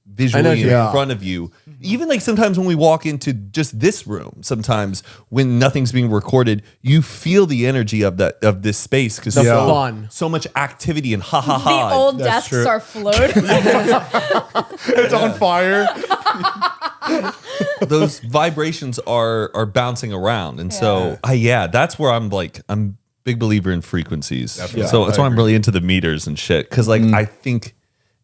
visually in Yeah. front of you. Even like sometimes when we walk into just this room, sometimes when nothing's being recorded, you feel the energy of this space because The fun. so much activity and ha ha The ha. old That's desks true. are floating. It's on fire. Those vibrations are bouncing around, and so that's where I'm a big believer in frequencies. Definitely. So that's I why I'm agree. really into the meters and shit, because like I think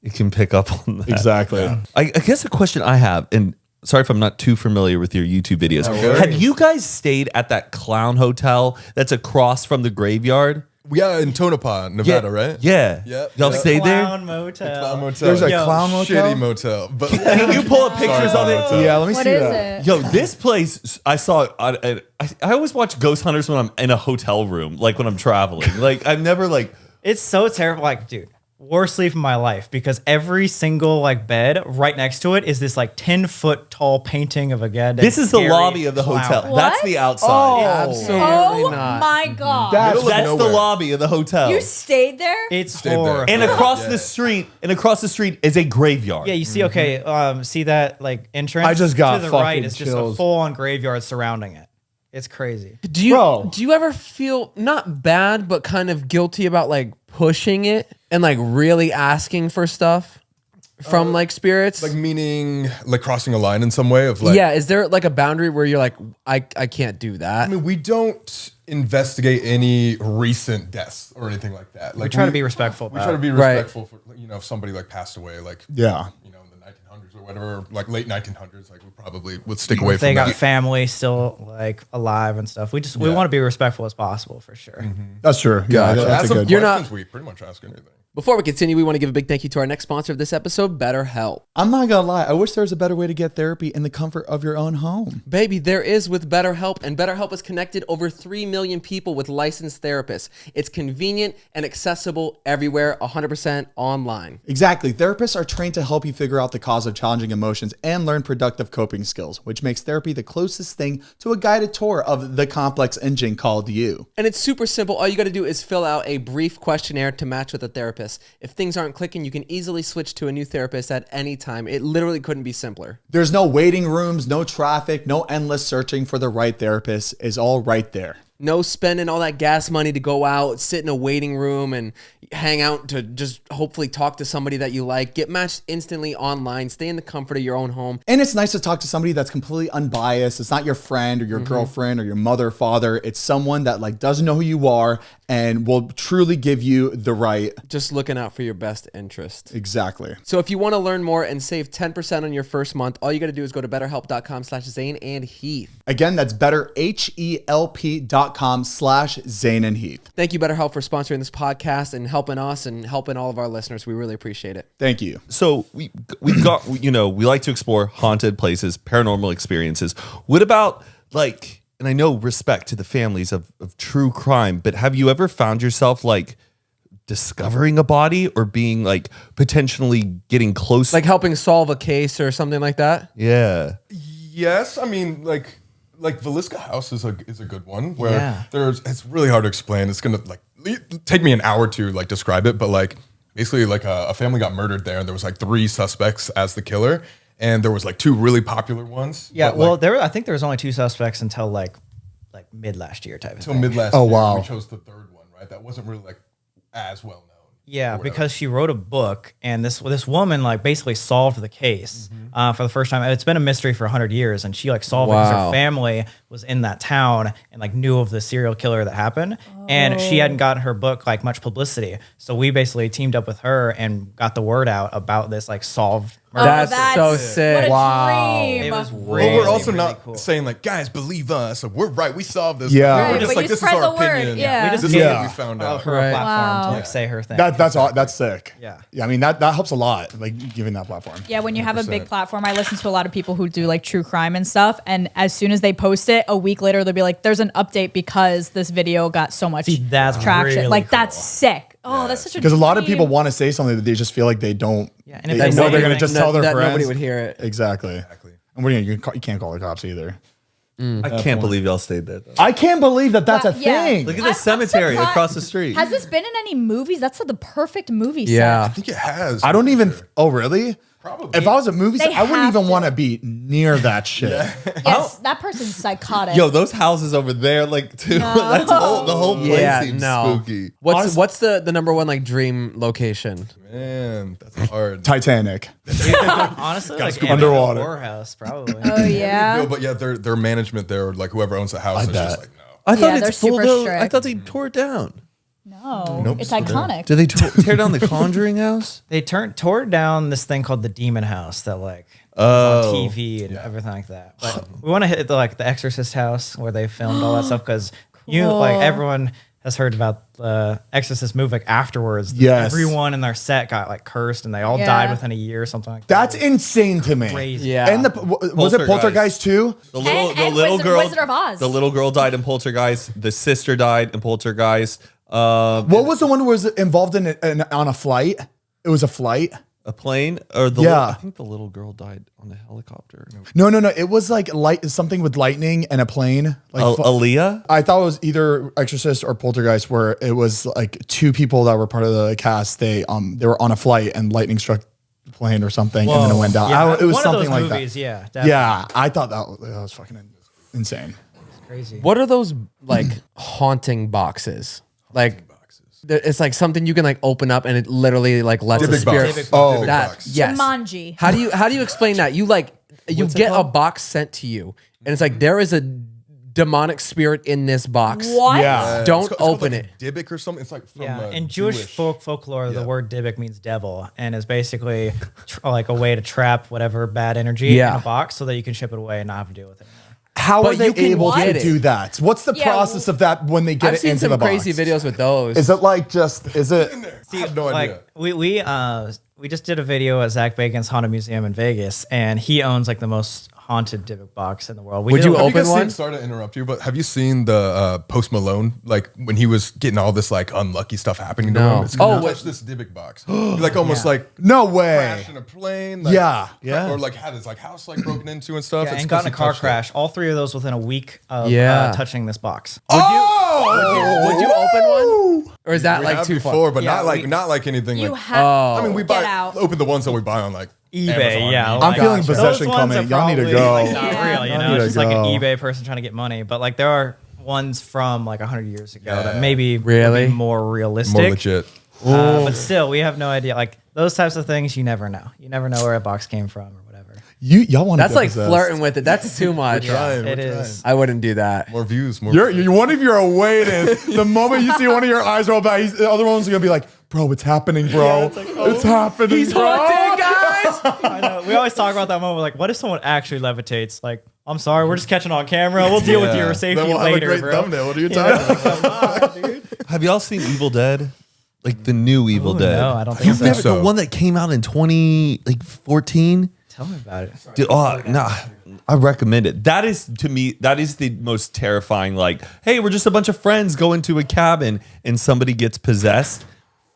it can pick up on that. Exactly. I guess a question I have, and sorry if I'm not too familiar with your YouTube videos, have you guys stayed at that clown hotel that's across from the graveyard? Yeah, in Tonopah, Nevada, right? Yeah. Yep. Y'all Yep. stayed there? Clown motel. Clown motel. There's a Yo, clown motel. Shitty motel. But Can you pull up pictures of it? Yeah, let me What see is that. it? Yo, this place, I saw it. I always watch Ghost Hunters when I'm in a hotel room, like when I'm traveling. Like, I've never, like, It's so terrible. Like, dude, worst sleep of my life, because every single like bed right next to it is this like 10-foot tall painting of a goddamn this is the scary lobby of the clown. hotel. What? That's the outside. Absolutely Oh not. my God. That's- Middle of That's the nowhere. lobby of the hotel. You stayed there? It's Stayed there. horrible. And across the street, is a graveyard. Yeah, you see, okay, see that like entrance? I just got to the right. fucking It's just a chills. full-on graveyard surrounding it. It's crazy. Do you Bro. do you ever feel not bad but kind of guilty about like pushing it and like really asking for stuff from like spirits? like meaning like crossing a line in some way of like. yeah, is there like a boundary where you're like I can't do that? I mean, we don't investigate any recent deaths or anything like that. Like We try to be respectful We about try to it. be Right. respectful for if somebody like passed away, like Yeah. in the 1900s or whatever, like late 1900s, like we probably would stick away If they from got that. family still like alive and stuff, we want to be respectful as possible for sure. That's true. Yeah, But that's as a of good. You're not- questions, we pretty much ask anything. Before we continue, we want to give a big thank you to our next sponsor of this episode, BetterHelp. I'm not gonna lie. I wish there was a better way to get therapy in the comfort of your own home. Baby, there is with BetterHelp, and BetterHelp has connected over 3 million people with licensed therapists. It's convenient and accessible everywhere, 100% online. Exactly. Therapists are trained to help you figure out the cause of challenging emotions and learn productive coping skills, which makes therapy the closest thing to a guided tour of the complex engine called you. And it's super simple. All you got to do is fill out a brief questionnaire to match with a therapist. If things aren't clicking, you can easily switch to a new therapist at any time. It literally couldn't be simpler. There's no waiting rooms, no traffic, no endless searching for the right therapist. Is all right there. No spending all that gas money to go out, sit in a waiting room and hang out to just hopefully talk to somebody that you like. Get matched instantly online. Stay in the comfort of your own home. And it's nice to talk to somebody that's completely unbiased. It's not your friend or your girlfriend or your mother, father. It's someone that like doesn't know who you are and will truly give you the right. Just looking out for your best interest. Exactly. So if you want to learn more and save 10% on your first month, all you got to do is go to betterhelp.com/Zane and Heath. Again, that's betterhelp.com/Zane betterhelp.com/Zane and Heath. Thank you, BetterHelp, for sponsoring this podcast and helping us and helping all of our listeners. We really appreciate it. Thank you. So we've got, we like to explore haunted places, paranormal experiences. What about like, and I know respect to the families of true crime, but have you ever found yourself like discovering a body or being like potentially getting close? Like helping solve a case or something like that? Yeah. Yes, I mean like Villisca House is a good one where it's really hard to explain. It's gonna like take me an hour to like describe it, but like basically like a family got murdered there, and there was like 3 suspects as the killer, and there was like 2 really popular ones. Yeah, but, well, I think there was only 2 suspects until like mid last year type of until thing. mid last Oh, year, wow. we chose the 3rd one, right? That wasn't really like as well known. Yeah, because she wrote a book, and this woman like basically solved the case for the first time. It's been a mystery for 100 years, and she like solved it because Wow. her family was in that town and like knew of the serial killer that happened, and she hadn't gotten her book like much publicity. So we basically teamed up with her and got the word out about this like solved murder. That's so sick. What a Wow. dream. It was But really, we're also really not cool. saying like, guys, believe us. We're right. We solved this. Yeah. We're Right, just but like, you this is spread our the word. opinion. Yeah. We just This gave is Yeah. what we found her out. a Right. platform to Wow. like say her thing. That's sick. Yeah. I mean that helps a lot. Like giving that platform. Yeah, when you have a big 100%. platform, I listen to a lot of people who do like true crime and stuff. And as soon as they post it, a week later, they'll be like, there's an update because this video got so much See, that's traction. really like, that's cool. sick. Oh, that's such a Because a lot of dream. people want to say something that they just feel like they don't. Yeah, and if they they know say they're gonna anything, just tell their that friends. nobody would hear it. Exactly. And what are you can't call the cops either. I can't believe y'all stayed there. Though. I can't believe that's a Yeah. thing. Look at I'm the cemetery surprised. across the street. Has this been in any movies? That's the perfect movie set. Yeah. I think it has. I don't even. Sure. Oh, really? Probably. If I was a movie, They I wouldn't have even to. want to be near that shit. Yes, that person's psychotic. Yo, those houses over there, like, dude, that's the whole place Yeah, seems no. spooky. What's the number one like dream location? Man, that's hard. Titanic. honestly, like scoop underwater. Whorehouse, probably. Oh yeah. No, but yeah, their management there, like whoever owns the house, is just like, no. I thought Yeah, they're it's full. super Though. I strict. thought they tore it down. No, it's iconic. Did they tear down the Conjuring house? They tore down this thing called the Demon House that like was on TV and everything like that. But we want to hit the Exorcist house where they filmed all that stuff because like everyone has heard about the Exorcist movie like afterwards. Yes. Everyone in their set got like cursed and they all Yeah. died within a year or something like that. That's insane to me. Crazy. Yeah. And was it Poltergeist. Poltergeist too? The little, And the little girl, Wizard of Oz. the little girl died in Poltergeist. The sister died in Poltergeist. What was the one who was involved in on a flight? It was a flight. A plane, or the Yeah. I think the little girl died on a helicopter. No. It was like something with lightning and a plane. Like Aaliyah. I thought it was either Exorcist or Poltergeist, where it was like 2 people that were part of the cast. They were on a flight and lightning struck the plane or something, and then it went down. Yeah, it was one something of those like movies, that. Yeah, definitely. Yeah, I thought that was fucking insane. Crazy. What are those like haunting boxes? Like it's like something you can like open up and it literally like lets a Dybbuk spirit. box. Oh. Dybbuk That box. yes. Jumanji. How do you explain that? You like you get a box sent to you and it's like there is a demonic spirit in this box. What? Yeah. It's Don't called, open like it. Dybbuk or something. It's like from Yeah, in Jewish folklore, the word Dybbuk means devil, and is basically like a way to trap whatever bad energy in a box so that you can ship it away and not have to deal with it anymore. How But are they you can able to get it. do that? What's the Yeah, process of that when they get I've it seen into some the box? crazy videos with those. Is it like is it? I have no idea. Like we just did a video at Zach Bacon's Haunted Museum in Vegas, and he owns like the most haunted Dybbuk box in the world. Would you Have you open guys one? seen, sorry to interrupt you, but have you seen the Post Malone, like when he was getting all this like unlucky stuff happening to No. him? It's Oh, touch this Dybbuk box. Like almost like No way. crashed in a plane. Like, Yeah. Or like had his like house like broken into and stuff. Yeah, It's and got in a 'cause he car touched it. crash. All 3 of those within a week of Yeah. touching this box. Would you open one? Or is that We like have too before, far? but Yeah, not like anything You like. have. I mean, we Get buy out. open the ones that we buy on like eBay, Amazon. yeah. I'm feeling those possession ones coming. are Y'all need to probably, go. like, not Yeah. real, you Y'all know? need It's to just like an go. eBay person trying to get money. But like there are ones from like 100 years ago that maybe would Really? be more realistic. More legit. But still, we have no idea. Like those types of things, you never know. You never know where a box came from or whatever. Y'all want to That's like flirting with it. That's too much. Trying, It we're is. I wouldn't do that. trying. More views. More. You're one of you are waiting. The moment you see one of your eyes roll back, the other one's gonna be like, "Bro, it's happening, bro. It's happening, He's bro." haunted, guys. I know. We always talk about that moment. Like, what if someone actually levitates? Like, I'm sorry, we're just catching on camera. We'll deal with your safety Then we'll have later, a great bro. thumbnail. What are you talking about? Have y'all seen Evil Dead? Like the new Evil Dead? No, I don't think You've so. never So. the one that came out in 2014. Tell me about it. Dude, I recommend it. That is to me, that is the most terrifying. Like, hey, we're just a bunch of friends going to a cabin and somebody gets possessed.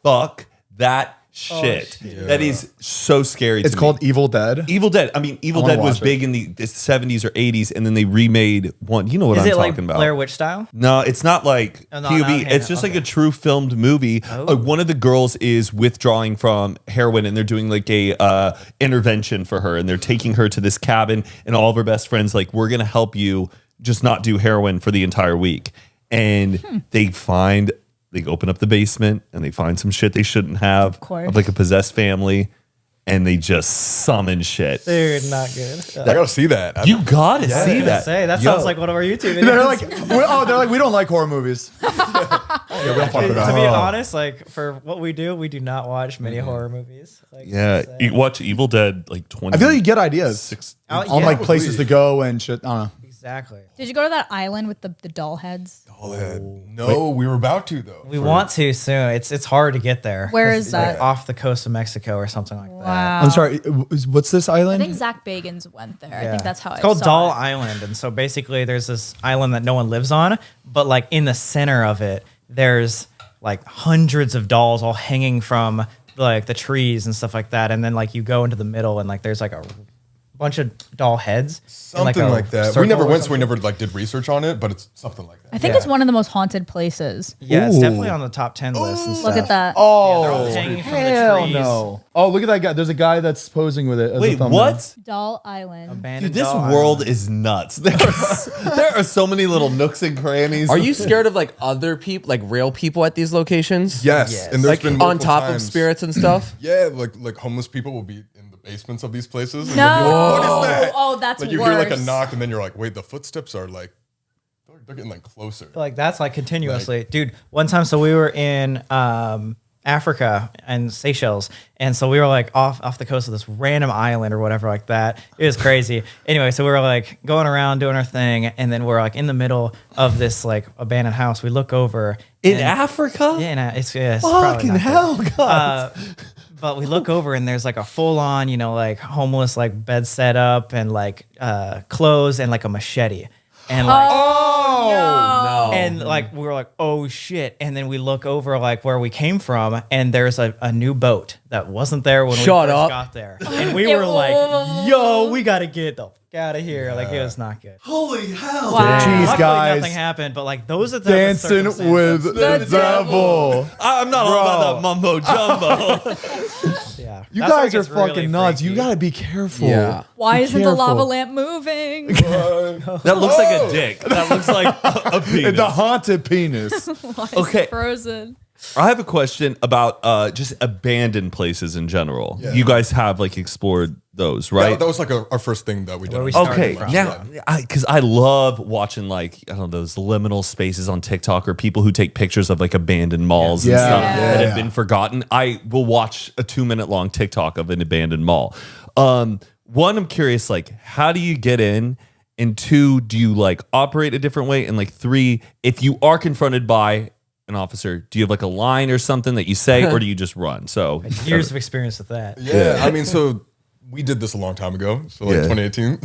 Fuck that shit. That is so scary. It's called Evil Dead. Evil Dead. I mean, Evil wanna Dead was watch it. big in the 70s or 80s, and then they remade one. You know what Is I'm it talking like about? Blair Witch style? No, it's not like Oh, no, POV. okay, It's just like okay. a true filmed movie. One of the girls is withdrawing from heroin, and they're doing like a intervention for her, and they're taking her to this cabin, and all of her best friends like, we're gonna help you just not do heroin for the entire week. And they open up the basement and they find some shit they shouldn't have Of course. like a possessed family, and they just summon shit. Dude, not good. I gotta see that. You gotta see that. That sounds like one of our YouTube videos. They're like, we don't like horror movies. Yeah, we don't fuck with to that. be honest, like for what we do, we do not watch many horror movies. Like, Yeah, so- you watch Evil Dead like 20. I feel like you get ideas Oh, on yeah. like places to go and shit. I don't know. Exactly. Did you go to that island with the doll heads? No, we were about to though. We want to soon. It's hard to get there. Where It's is that? like off the coast of Mexico or something like that. Wow. I'm sorry. What's this I island? think Zach Bagans went there. I Yeah. think that's how it's I called saw Doll it. Island, and so basically there's this island that no one lives on, but like in the center of it, there's like hundreds of dolls all hanging from like the trees and stuff like that, and then like you go into the middle and like there's like a bunch of doll heads, in, Something a like that. We circle never or went, so we something. never like did research on it, but it's something like that. I think Yeah. it's one of the most haunted places. Yeah, it's Ooh. definitely on the top 10 list and stuff. Look at that. they're all Oh, hanging from the hell trees. no. Oh, look at that guy. There's a guy that's posing with it. As a Wait, thumbnail. what? Doll Island. Abandoned Dude, this doll world island. is nuts. There are so many little nooks and crannies. Are you scared of like other people, like real people at these locations? Yes, and there's Like been on multiple top of times- spirits and stuff? Yeah, like homeless people will be in the basements of these places. And No. you'll be like, what is that? Oh, that's Like you worse. hear like a knock, and then you're like, wait, the footsteps are like they're getting like closer. Like that's like continuously, dude. One time, so we were in Africa and Seychelles, and so we were like off the coast of this random island or whatever like that. It was crazy. Anyway, so we were like going around doing our thing, and then we're like in the middle of this like abandoned house. We look over in and- Africa? Yeah, no, it's probably Fucking not good. hell, God. But we look over and there's like a full on, like homeless like bed set up and like clothes and like a machete. And like No. and like we were like, oh shit. And then we look over like where we came from, and there's a new boat that wasn't there when we Shut first up. got there. And we were like, yo, we gotta get the fuck out of here. Like it was not good. Holy hell. Wow. Jeez, Luckily, guys. nothing happened, but like those are the type of Dancing circumstances. with the devil. I'm not all about that mumbo jumbo. Yeah. You That's where it guys are gets really fucking nuts. You freaky. gotta be careful. Yeah. Why Be isn't the lava careful. lamp moving? That looks like a dick. That looks like a penis. The haunted penis. Why is Okay. it frozen? I have a question about just abandoned places in general. Yeah. You guys have like explored those, right? That was like our first thing that we did. Where we on started Okay, from. now because I love watching like I don't know those liminal spaces on TikTok or people who take pictures of like abandoned malls and Yeah. stuff Yeah. that Yeah. have been forgotten. I will watch a 2-minute long TikTok of an abandoned mall. One, I'm curious, like how do you get in? And 2, do you like operate a different way? And like 3, if you are confronted by an officer, do you have like a line or something that you say, or do you just run? So Years of experience with that. Yeah, I mean, so we did this a long time ago, so like Yeah. 2018.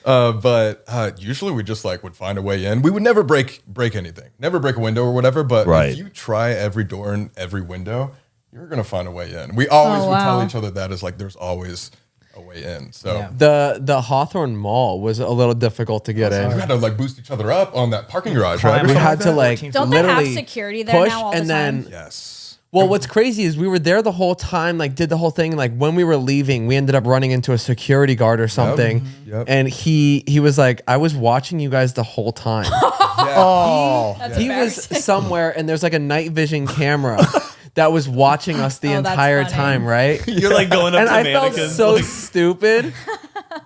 But usually we just like would find a way in. We would never break anything, never break a window or whatever. But Right. if you try every door and every window, you're gonna find a way in. We always Oh, would tell wow. each other that is like there's always a way in. So Yeah. The Hawthorne Mall was a little difficult to get we in. had to like boost each other up on that parking garage, Climb right? We up. had to like Don't they have literally security there push now all and the then time? Yes. well, what's crazy is we were there the whole time, like did the whole thing. Like when we were leaving, we ended up running into a security guard or something. Yep. And he was like, I was watching you guys the whole time. Oh. That's He was embarrassing. somewhere and there's like a night vision camera that was watching us the Oh, that's entire funny. time, right? you're like going up And to I felt mannequins. so like, stupid.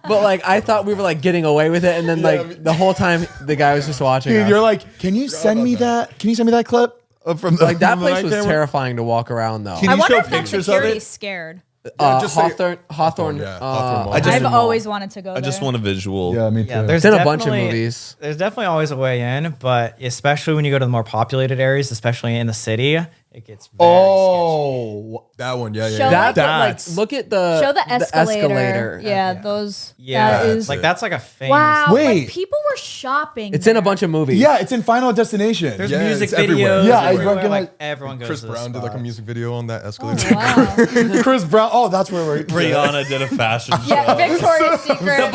But like I thought we were like getting away with it, and then like the whole time the guy was just watching Dude, us. you're like, can you send me that? Can you send me that clip from the Like that from the place night was camera? terrifying to walk around though. Can I you wonder show if that pictures of security's it? scared. just say- Hawthorne. Hawthorne Mall. I've always wanted to go there. I just want a visual. Yeah, me too. Yeah, there's It's in a bunch of definitely- movies. There's definitely always a way in, but especially when you go to the more populated areas, especially in the city, it gets very That one, yeah. Show That That's- look at the Show the escalator. escalator. Yeah, those. sketchy. Yeah, that is. like that's like a famous. Wow. Wait. Like people were shopping. It's in a there. bunch of movies. Yeah, it's in Final Destination. There's Yeah, music it's everywhere. videos. Yeah, I everywhere, recognize- like everyone goes Chris to the Brown did like a spots. music video on that Oh, escalator. wow. Chris Brown. Oh, that's where we're. Rihanna did a fashion show. Yeah, Victoria's Secret.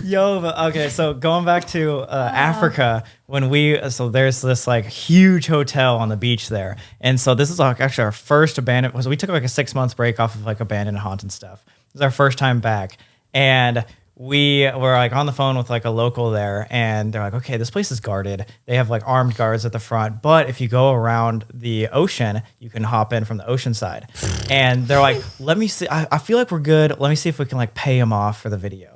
Yo, but okay, so going back to Africa, when there's this like huge hotel on the beach there, and so this is like actually our first abandoned. So we took like a 6 month break off of like abandoned and haunted stuff. It was our first time back, and we were like on the phone with like a local there, and they're like, okay, this place is guarded. They have like armed guards at the front, but if you go around the ocean, you can hop in from the ocean side. And they're like, let me see. I feel like we're good. Let me see if we can like pay them off for the video.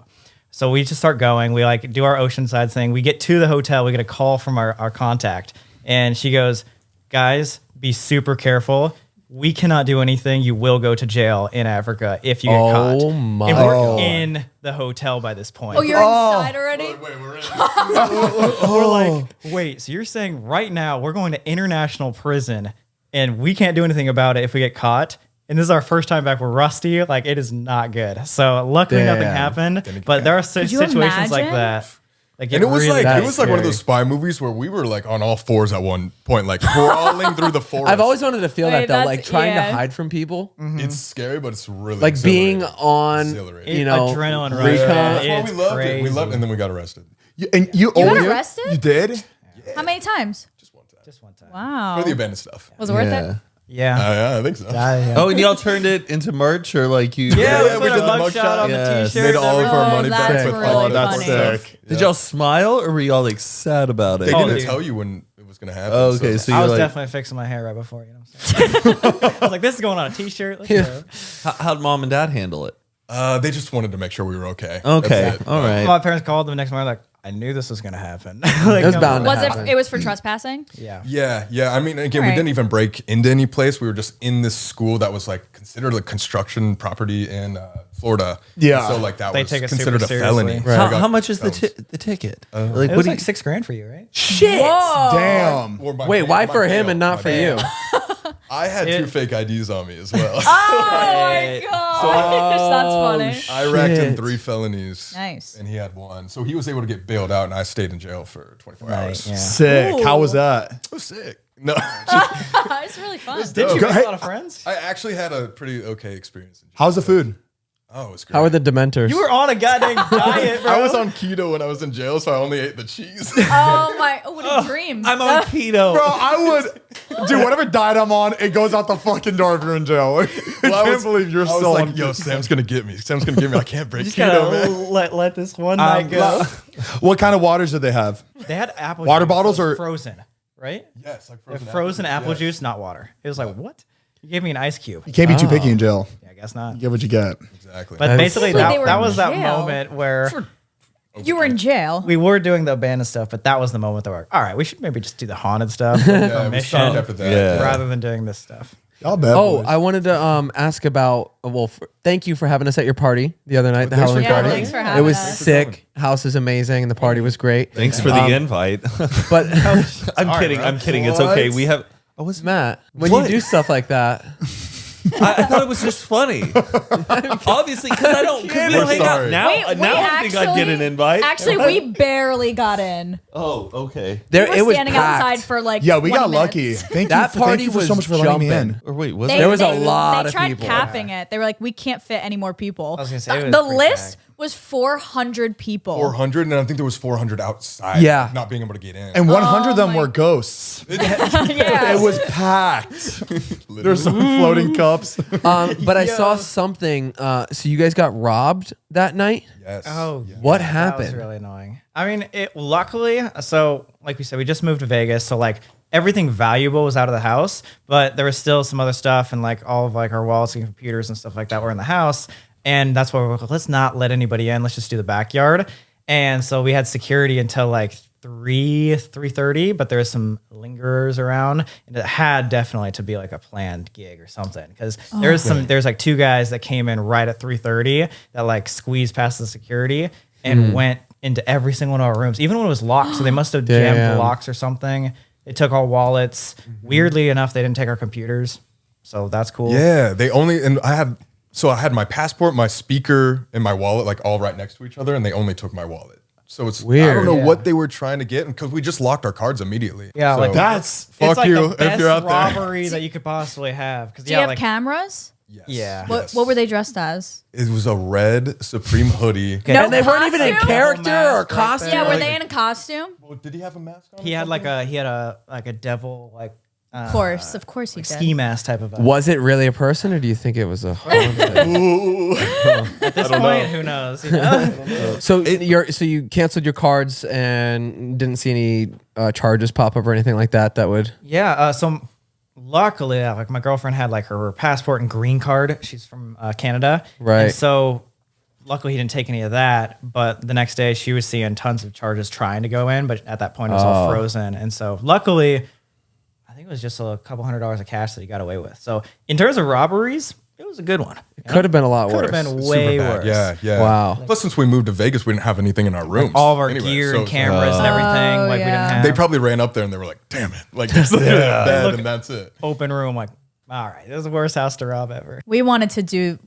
So we just start going. We like do our oceanside thing. We get to the hotel. We get a call from our contact, and she goes, "Guys, be super careful. We cannot do anything. You will go to jail in Africa if you get caught." Oh my And we're God. in the hotel by this point. Oh, you're inside already? Wait, we're in. We're like, wait, so you're saying right now we're going to international prison and we can't do anything about it if we get caught? And this is our first time back. We're rusty. Like, it is not good. So luckily nothing Damn. happened. But there are you situations like imagine? that. Like, And it was really like gets one of scary. those spy movies where we were like on all fours at one point, like crawling through the forest. I've always wanted to feel Wait, that though, that's- like trying yeah. to hide from people, It's scary, but it's really like being exhilarating. on, Exhilarating. you know, Adrenaline rush. recon. Yeah. That's why It's we loved it. We crazy. loved it, and then we got arrested. You got only- arrested? You did? How many times? Just one time. Just one time. Wow. For the abandoned stuff. Was it worth Yeah. it? Yeah. Yeah, I think so. Oh, and y'all turned it into merch, or like you? Yeah, Yeah, we we put did a the mugshot on Yes. the t-shirt. Made all of our money back that's with really all that's funny. sick. Did y'all smile, or were y'all like sad about it? They Oh, didn't dude. tell you when it was going to happen. Oh, okay, so so I you're was like, definitely fixing my hair right before, you know what I'm saying? I was like, this is going on a t-shirt. Let's go. how'd mom and dad handle it? they just wanted to make sure we were okay. Okay, That's it. all right. My parents called the next morning, like, I knew this was going to happen. Like, It was bound to Was happen. it was for trespassing? Yeah. Yeah. I mean, again, we Right. didn't even break into any place. We were just in this school that was like considered a construction property in Florida. Yeah. So like that They was take it considered a super felony. seriously. So I got- How much is that was- the ticket? It Like, was what do like you? $6,000 for you, right? Shit. Whoa. Damn. or my Wait, bail- why my for him bail, and not my for bail. you? I had two fake IDs on me as well. Oh my gosh. That's funny. I racked him Shit. 3 felonies. Nice. And he had 1. So he was able to get bailed out, and I stayed in jail for 24 hours. Yeah. Sick. Ooh. How was that? It was sick. No, It's really fun. Did you Go make ahead. a lot of friends? I actually had a pretty okay experience in jail. How's the food? Oh, it was great. How are the Dementors? You were on a goddamn diet, bro. I was on keto when I was in jail, so I only ate the cheese. Oh my! Oh, what a dream! I'm on keto. Bro, I would, dude, whatever diet I'm on, it goes out the fucking door if you're in jail. I can't believe you're I was still like, on yo, keto. Sam's gonna get me. Sam's gonna get me. I can't break just keto, gotta man. let this one night go. What kind of waters did they have? They had apple Water juice. bottles It was or- frozen, right? Yes, like Frozen, frozen, apple yes. juice, not water. It was like, what? You gave me an ice cube. You can't be too picky in jail. Yeah, I guess not. You get what you get. Exactly. But basically, They were that in was that jail. moment where You were in jail. we were doing the abandoned stuff, but that was the moment that we're like, all right, we should maybe just do the haunted stuff yeah, we mission started after that. Yeah. rather than doing this stuff. Y'all bet. Oh, boys. I wanted to ask about. Well, thank you for having us at your party the other night. The Thanks for Halloween coming. party. Thanks for It having was us. sick. House is amazing, and the party was great. Thanks for the invite. But I'm kidding. bro. I'm kidding. It's okay. What? We have. Oh, what's Matt, when What? you do stuff like that, I thought it was just funny. Obviously, because I don't. Because we don't We're hang out sorry. now. Wait, now I think I'd get an invite. Actually, we barely got in. Oh, okay. there We it were was standing packed. outside for like yeah, we 20 got lucky. minutes. Thank That you. party Thank you for was so much for letting me in. jumping. Or wait, was They- There was a they- lot they of tried people. capping it. They were like, we can't fit any more people. I was gonna say, it was the pretty list packed. was 400 people. 400, and I think there was 400 outside. Yeah. not being able to get in. And 100 of them my- were ghosts. Yeah. It was packed. There's some floating cups. But I saw something. So you guys got robbed that night. yes. Oh, Yeah. What that happened? was really annoying. I mean, it luckily, so like we said, we just moved to Vegas, so like everything valuable was out of the house, but there was still some other stuff and like all of like our wallets and computers and stuff like that were in the house. And that's why we're like, let's not let anybody in. Let's just do the backyard. And so we had security until like 3:30, but there's some lingerers around, and it had definitely to be like a planned gig or something, because there's like 2 guys that came in right at 3:30 that like squeezed past the security and went into every single one of our rooms, even when it was locked. So they must have jammed the locks or something. They took our wallets. Weirdly enough, they didn't take our computers, so that's cool. Yeah, I had my passport, my speaker, and my wallet like all right next to each other, and they only took my wallet. So it's weird. I don't know what they were trying to get, because we just locked our cards immediately. Yeah, so like that's it's like you the best if you're out there. robbery that you could possibly have. Do you have cameras? Yes. Yeah. What were they dressed as? It was a red Supreme hoodie. No And they weren't even in costume? character or Mask right costume. Yeah, were Like- they in a costume? Well, did he have a mask on? He had like a devil like Of course he did. ski mask type of. Was it really a person, or do you think it was a haunted? At this point, who knows? You know? So you canceled your cards and didn't see any charges pop up or anything like that would. Yeah. So luckily, like my girlfriend had like her passport and green card. She's from Canada, Right. And so luckily he didn't take any of that. But the next day she was seeing tons of charges trying to go in, but at that point it was all frozen. And so luckily, I think it was just a couple $100s of cash that he got away with. So in terms of robberies, it was a good one. It could have been a lot worse. Could have been way Super bad. worse. Yeah, yeah. Wow. Plus, since we moved to Vegas, we didn't have anything in our rooms. All of our anyway, gear so and cameras and everything. Like we didn't have. They probably ran up there and they were like, "Damn it!" Like just like bed, Look- and that's it. open room. Like, all right, this is the worst house to rob ever. We wanted to do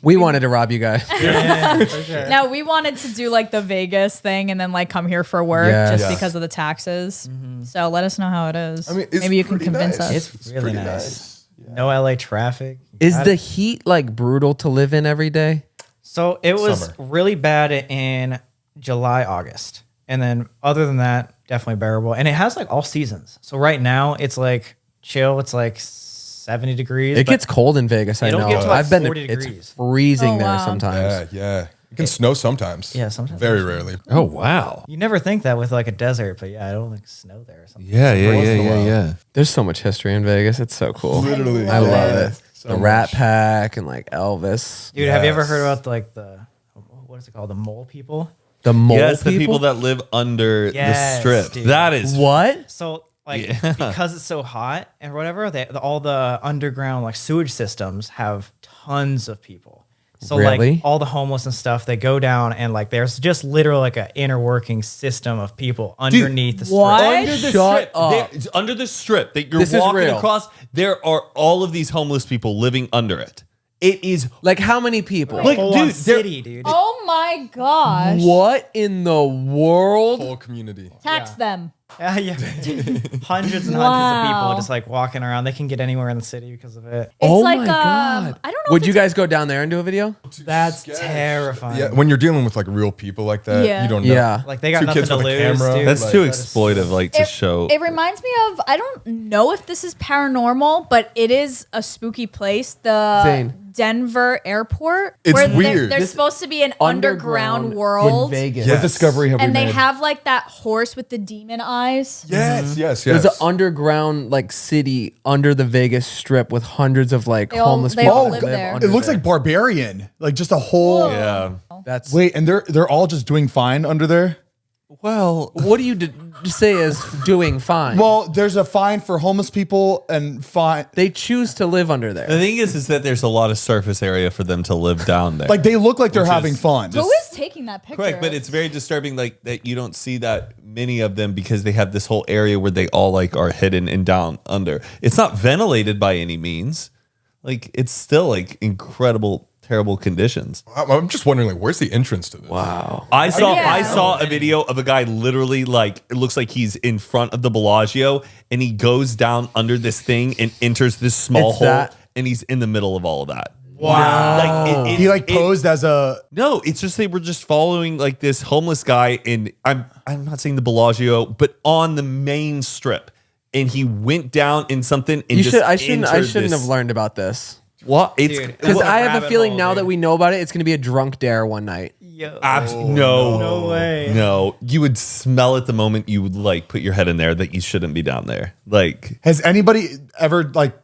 We wanted to rob you guys. Yeah, for sure. no, we wanted to do like the Vegas thing and then like come here for work Yes. just Yeah. because of the taxes. So let us know how it is. I mean, it's maybe you can pretty convince nice. us. It's really pretty nice. No LA traffic. Is the heat like brutal to live in every day? So it was Summer. really bad in July, August. And then other than that, definitely bearable. And it has like all seasons. So right now it's like chill. It's like 70 degrees. It but gute cold in Vegas. I it'll know. get to, like, I've been. 40 It's degrees. freezing Oh, there wow. sometimes. Yeah. It can snow sometimes. Yeah, sometimes. Very rarely. Oh wow. You never think that with like a desert, but yeah, it'll like snow there or something. Yeah. There's so much history in Vegas. It's so cool. Literally. I love Yeah. it. So the much. Rat Pack and like Elvis. Dude, have you ever Yes. heard about like what is it called? The mole people? The mole Yes, people. the people that live under Yes, the strip. dude. That is What? So like Yeah. because it's so hot and whatever, all the underground like sewage systems have tons of people. So Really? like all the homeless and stuff, they go down and like there's just literally like an inner working system of people underneath the strip. what? under the Shut strip. up. It's under the strip that you're This is walking real. across. There are all of these homeless people living under it. It is Like how many people? like, Full on dude, they're- city, dude. Oh my gosh. What in the world? Whole community. Tax them. Yeah. Hundreds and hundreds of Wow. people just like walking around. They can get anywhere in the city because of it. It's Oh like my God. I don't know. Would if you it's- guys go down there and do a video? That's terrifying. Yeah, when you're dealing with like real people like that, Yeah. you don't know. Yeah. Like they got Two nothing kids to with a lose, camera. dude. That's Like, too that is- exploitive, like to show. It reminds me of, I don't know if this is paranormal, but it is a spooky place. The Zane. Denver airport. It's where weird. There's This supposed to be an underground world. in Vegas. Yes. What discovery have And we they made? have like that horse with the demon eyes. Yes, yes, There's yes. an underground like city under the Vegas Strip with hundreds of like They all- homeless they people all that live live there. under It looks there. like Barbarian, like just a whole. Yeah. That's Wait, and they're all just doing fine under there. Well, what do you say is doing fine? Well, there's a fine for homeless people and fine. they choose to live under the there. thing is that there's a lot of surface area for them to live down there. Like they look like they're Which having is fun. Who is taking that picture? Correct, but it's very disturbing, like that you don't see that many of them because they have this whole area where they all like are hidden and down under. It's not ventilated by any means. Like it's still like incredible, terrible conditions. I'm just wondering, like, where's the entrance to this? Wow. I saw Yeah. a video of a guy literally like it looks like he's in front of the Bellagio and he goes down under this thing and enters this small It's hole that- and he's in the middle of all of that. Wow. Like He like posed as a. No, it's just they were just following like this homeless guy in I'm not saying the Bellagio, but on the main strip. And he went down in something and You just should. I shouldn't entered have this- learned about this What? It's Dude, because What a I have a rabbit feeling hole, now dude. that we know about it, it's going to be a drunk dare one night. Yo. no way. No, you would smell it the moment you would like put your head in there that you shouldn't be down there. Like Has anybody ever like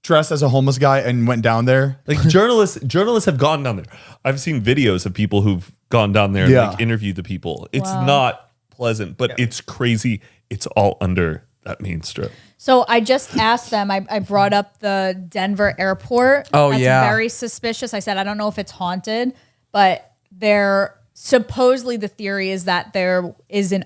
dressed as a homeless guy and went down there? journalists have gone down there. I've seen videos of people who've gone down there and Yeah. like interviewed the people. It's Wow. not pleasant, but it's crazy. It's all under that main strip. So I just asked them. I brought up the Denver airport. Oh, That's yeah. very suspicious. I said I don't know if it's haunted, but supposedly the theory is that there is an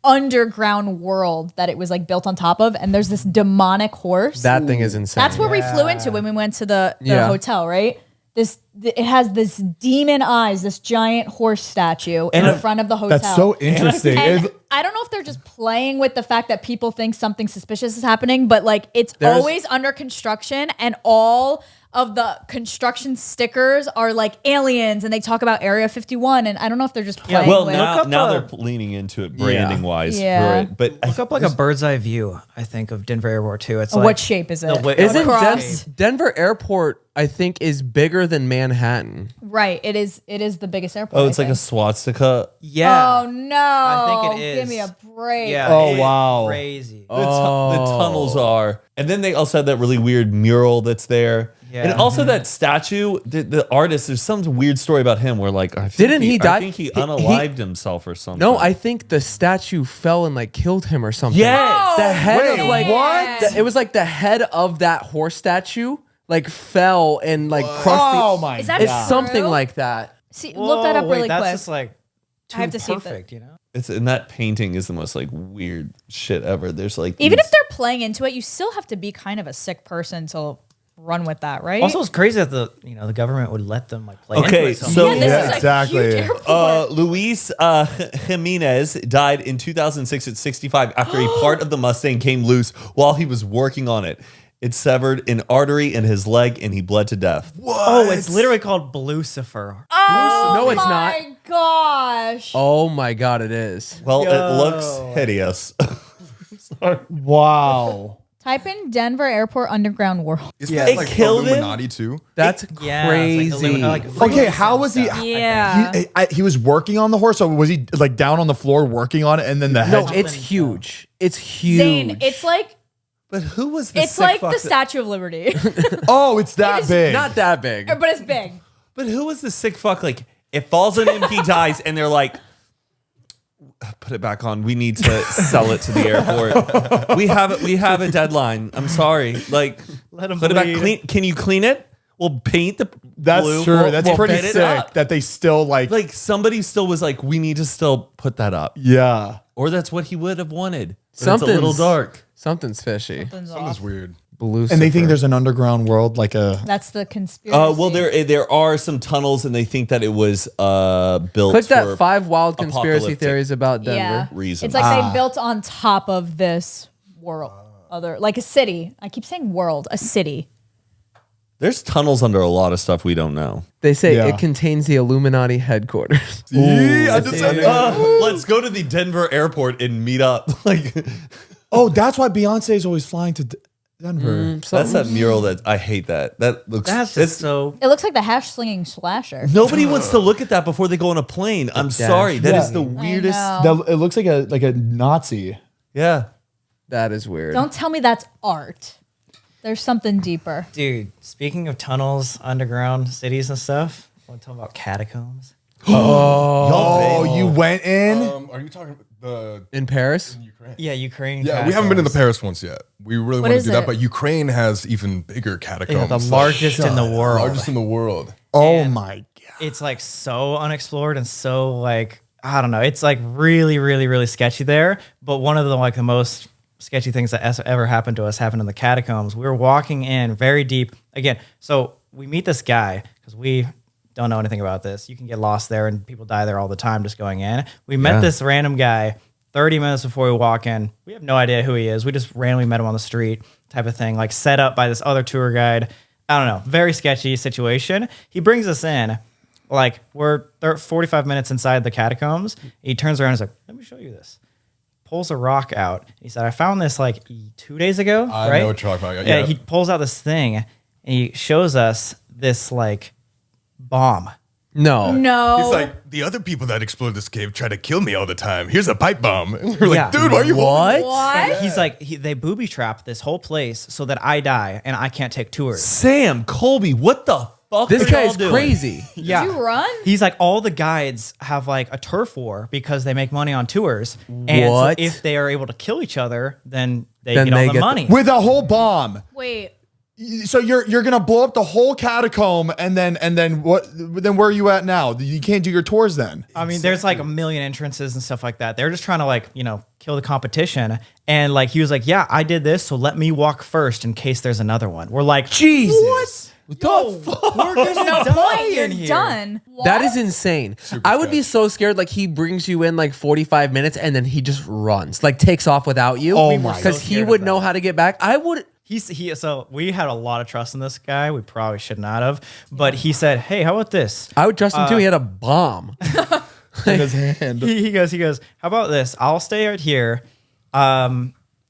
underground world that it was like built on top of, and there's this demonic horse. That thing is insane. That's where we flew into when we went to the Yeah. hotel, right? It has this demon eyes, this giant horse statue in the front of the hotel. That's so interesting. And I don't know if they're just playing with the fact that people think something suspicious is happening, but like it's always under construction, and all of the construction stickers are like aliens, and they talk about Area 51, and I don't know if they're just playing Well, with now they're leaning into it branding wise Yeah. for it. But Look up like a bird's eye view, I think, of Denver Airport too. It's like what shape is it? Isn't Cross. Denver Airport, I think, is bigger than Manhattan. Right. It is the biggest airport. it's like a swastika. Yeah. Oh no. I think it is. Give me a break. Yeah. Oh, it's wow. Crazy. The tunnels are. And then they also had that really weird mural that's there. Yeah. And also that statue, the artist, there's some weird story about him where like, I think Didn't he die? I think he unalived himself or something. No, I think the statue fell and like killed him or something. Yes. The head Wait, of like what? It was like the head of that horse statue like fell and like crushed Oh the. my Is that god. It's something true? like that. See, look that up really that's quick. just like too I have to see if perfect, you know? It's and that painting is the most like weird shit ever. There's like Even these- if they're playing into it, you still have to be kind of a sick person to run with that, right? Also, it's crazy that the government would let them like play Okay, into it. so- yeah, this Yeah, is a exactly. huge airport. Luis Jimenez died in 2006 at 65 after a part of the Mustang came loose while he was working on it. It severed an artery in his leg and he bled to death. Oh, it's literally called Blucifer. Oh No, it's my gosh. Oh my god, it is. Well, it looks hideous. Wow. Type in Denver Airport Underground World. Isn't They that like killed him? Illuminati too? That's Yeah, crazy. it's like Okay, how was he? Yeah. He was working on the horse, or was he like down on the floor working on it, and then the No, head? it's huge. It's huge. Zane, it's like But who was the it's like the Statue of Liberty, Oh, it's that is big. not that big. but it's big. But who was the sick fuck? Like, it falls on him, he dies, and they're like, put it back on. We need to sell it to the airport. We have a deadline. I'm sorry. Like, Let 'em put it back. bleed. Can you clean it? We'll paint the That's blue. true. We'll- That's we'll pretty fit it sick up. that they still like. Like somebody still was like, we need to still put that up, Yeah. or that's what he would have wanted. But it's a Something's little dark. Something's fishy. Something's weird. Blue. And they think there's an underground world, like a. That's the conspiracy. Well, there are some tunnels, and they think that it was built. Click that for 5 wild conspiracy apocalyptic theories about Denver. yeah. reasons. It's like they built on top of this world, like a city. I keep saying world, a city. There's tunnels under a lot of stuff we don't know. They say Yeah. it contains the Illuminati headquarters. Yeah, I just said that. Let's go to the Denver airport and meet up. Like Oh, that's why Beyonce is always flying to Denver. that's that mural that I hate. That looks. That's it's- just so. It looks like the hash slinging slasher. Nobody wants to look at that before they go on a plane. I'm sorry. That is the weirdest. know. It looks like a Nazi. Yeah. That is weird. Don't tell me that's art. There's something deeper. Dude, speaking of tunnels, underground cities and stuff, want to talk about catacombs? Oh, you went in? Are you talking the In Paris? Ukraine? Yeah, Ukraine. Yeah, we haven't been in the Paris ones yet. We really want to is do that, it? but Ukraine has even bigger catacombs. Yeah, the Like, largest in the world. largest in the world. Oh And my god. It's like so unexplored and so like I don't know. It's like really, really, really sketchy there. But one of the most sketchy things that has ever happened to us happened in the catacombs. We were walking in very deep again. So we meet this guy because we don't know anything about this. You can get lost there and people die there all the time just going in. We met this random guy 30 minutes before we walk in. We have no idea who he is. We just randomly met him on the street type of thing, like set up by this other tour guide. I don't know. Very sketchy situation. He brings us in. Like we're 45 minutes inside the catacombs. He turns around and is like, let me show you this. Pulls a rock out. He said, I found this like 2 days ago. I right? know what you're talking about. Yeah, Yeah. he pulls out this thing and he shows us this like bomb. No. No. He's like, the other people that explored this cave try to kill me all the time. Here's a pipe bomb. And we're like, Yeah. dude, why are you holding What? And he's like, they booby trap this whole place so that I die and I can't take tours. Sam, Colby, what the fuck This are guy y'all is doing? crazy. Did you run? He's like, all the guides have like a turf war because they make money on tours. And What? so if they are able to kill each other, then they Then get they all get the the- money. With a whole bomb. Wait. So you're gonna blow up the whole catacomb, and then what? Then where are you at now? You can't do your tours then. I mean, there's like a million entrances and stuff like that. They're just trying to like, kill the competition. And like, he was like, yeah, I did this. So let me walk first in case there's another one. We're like, Jesus. what the fuck? We're gonna No die point. You're in here. done. That What? is insane. I would be so scared. Like he brings you in like 45 minutes and then he just runs, like takes off without you. Oh my Because so he scared would of know that. how to get back. I would. So we had a lot of trust in this guy. We probably should not have. But he said, hey, how about this? I would trust him too. He had a bomb. In his hand. He goes, how about this? I'll stay right here.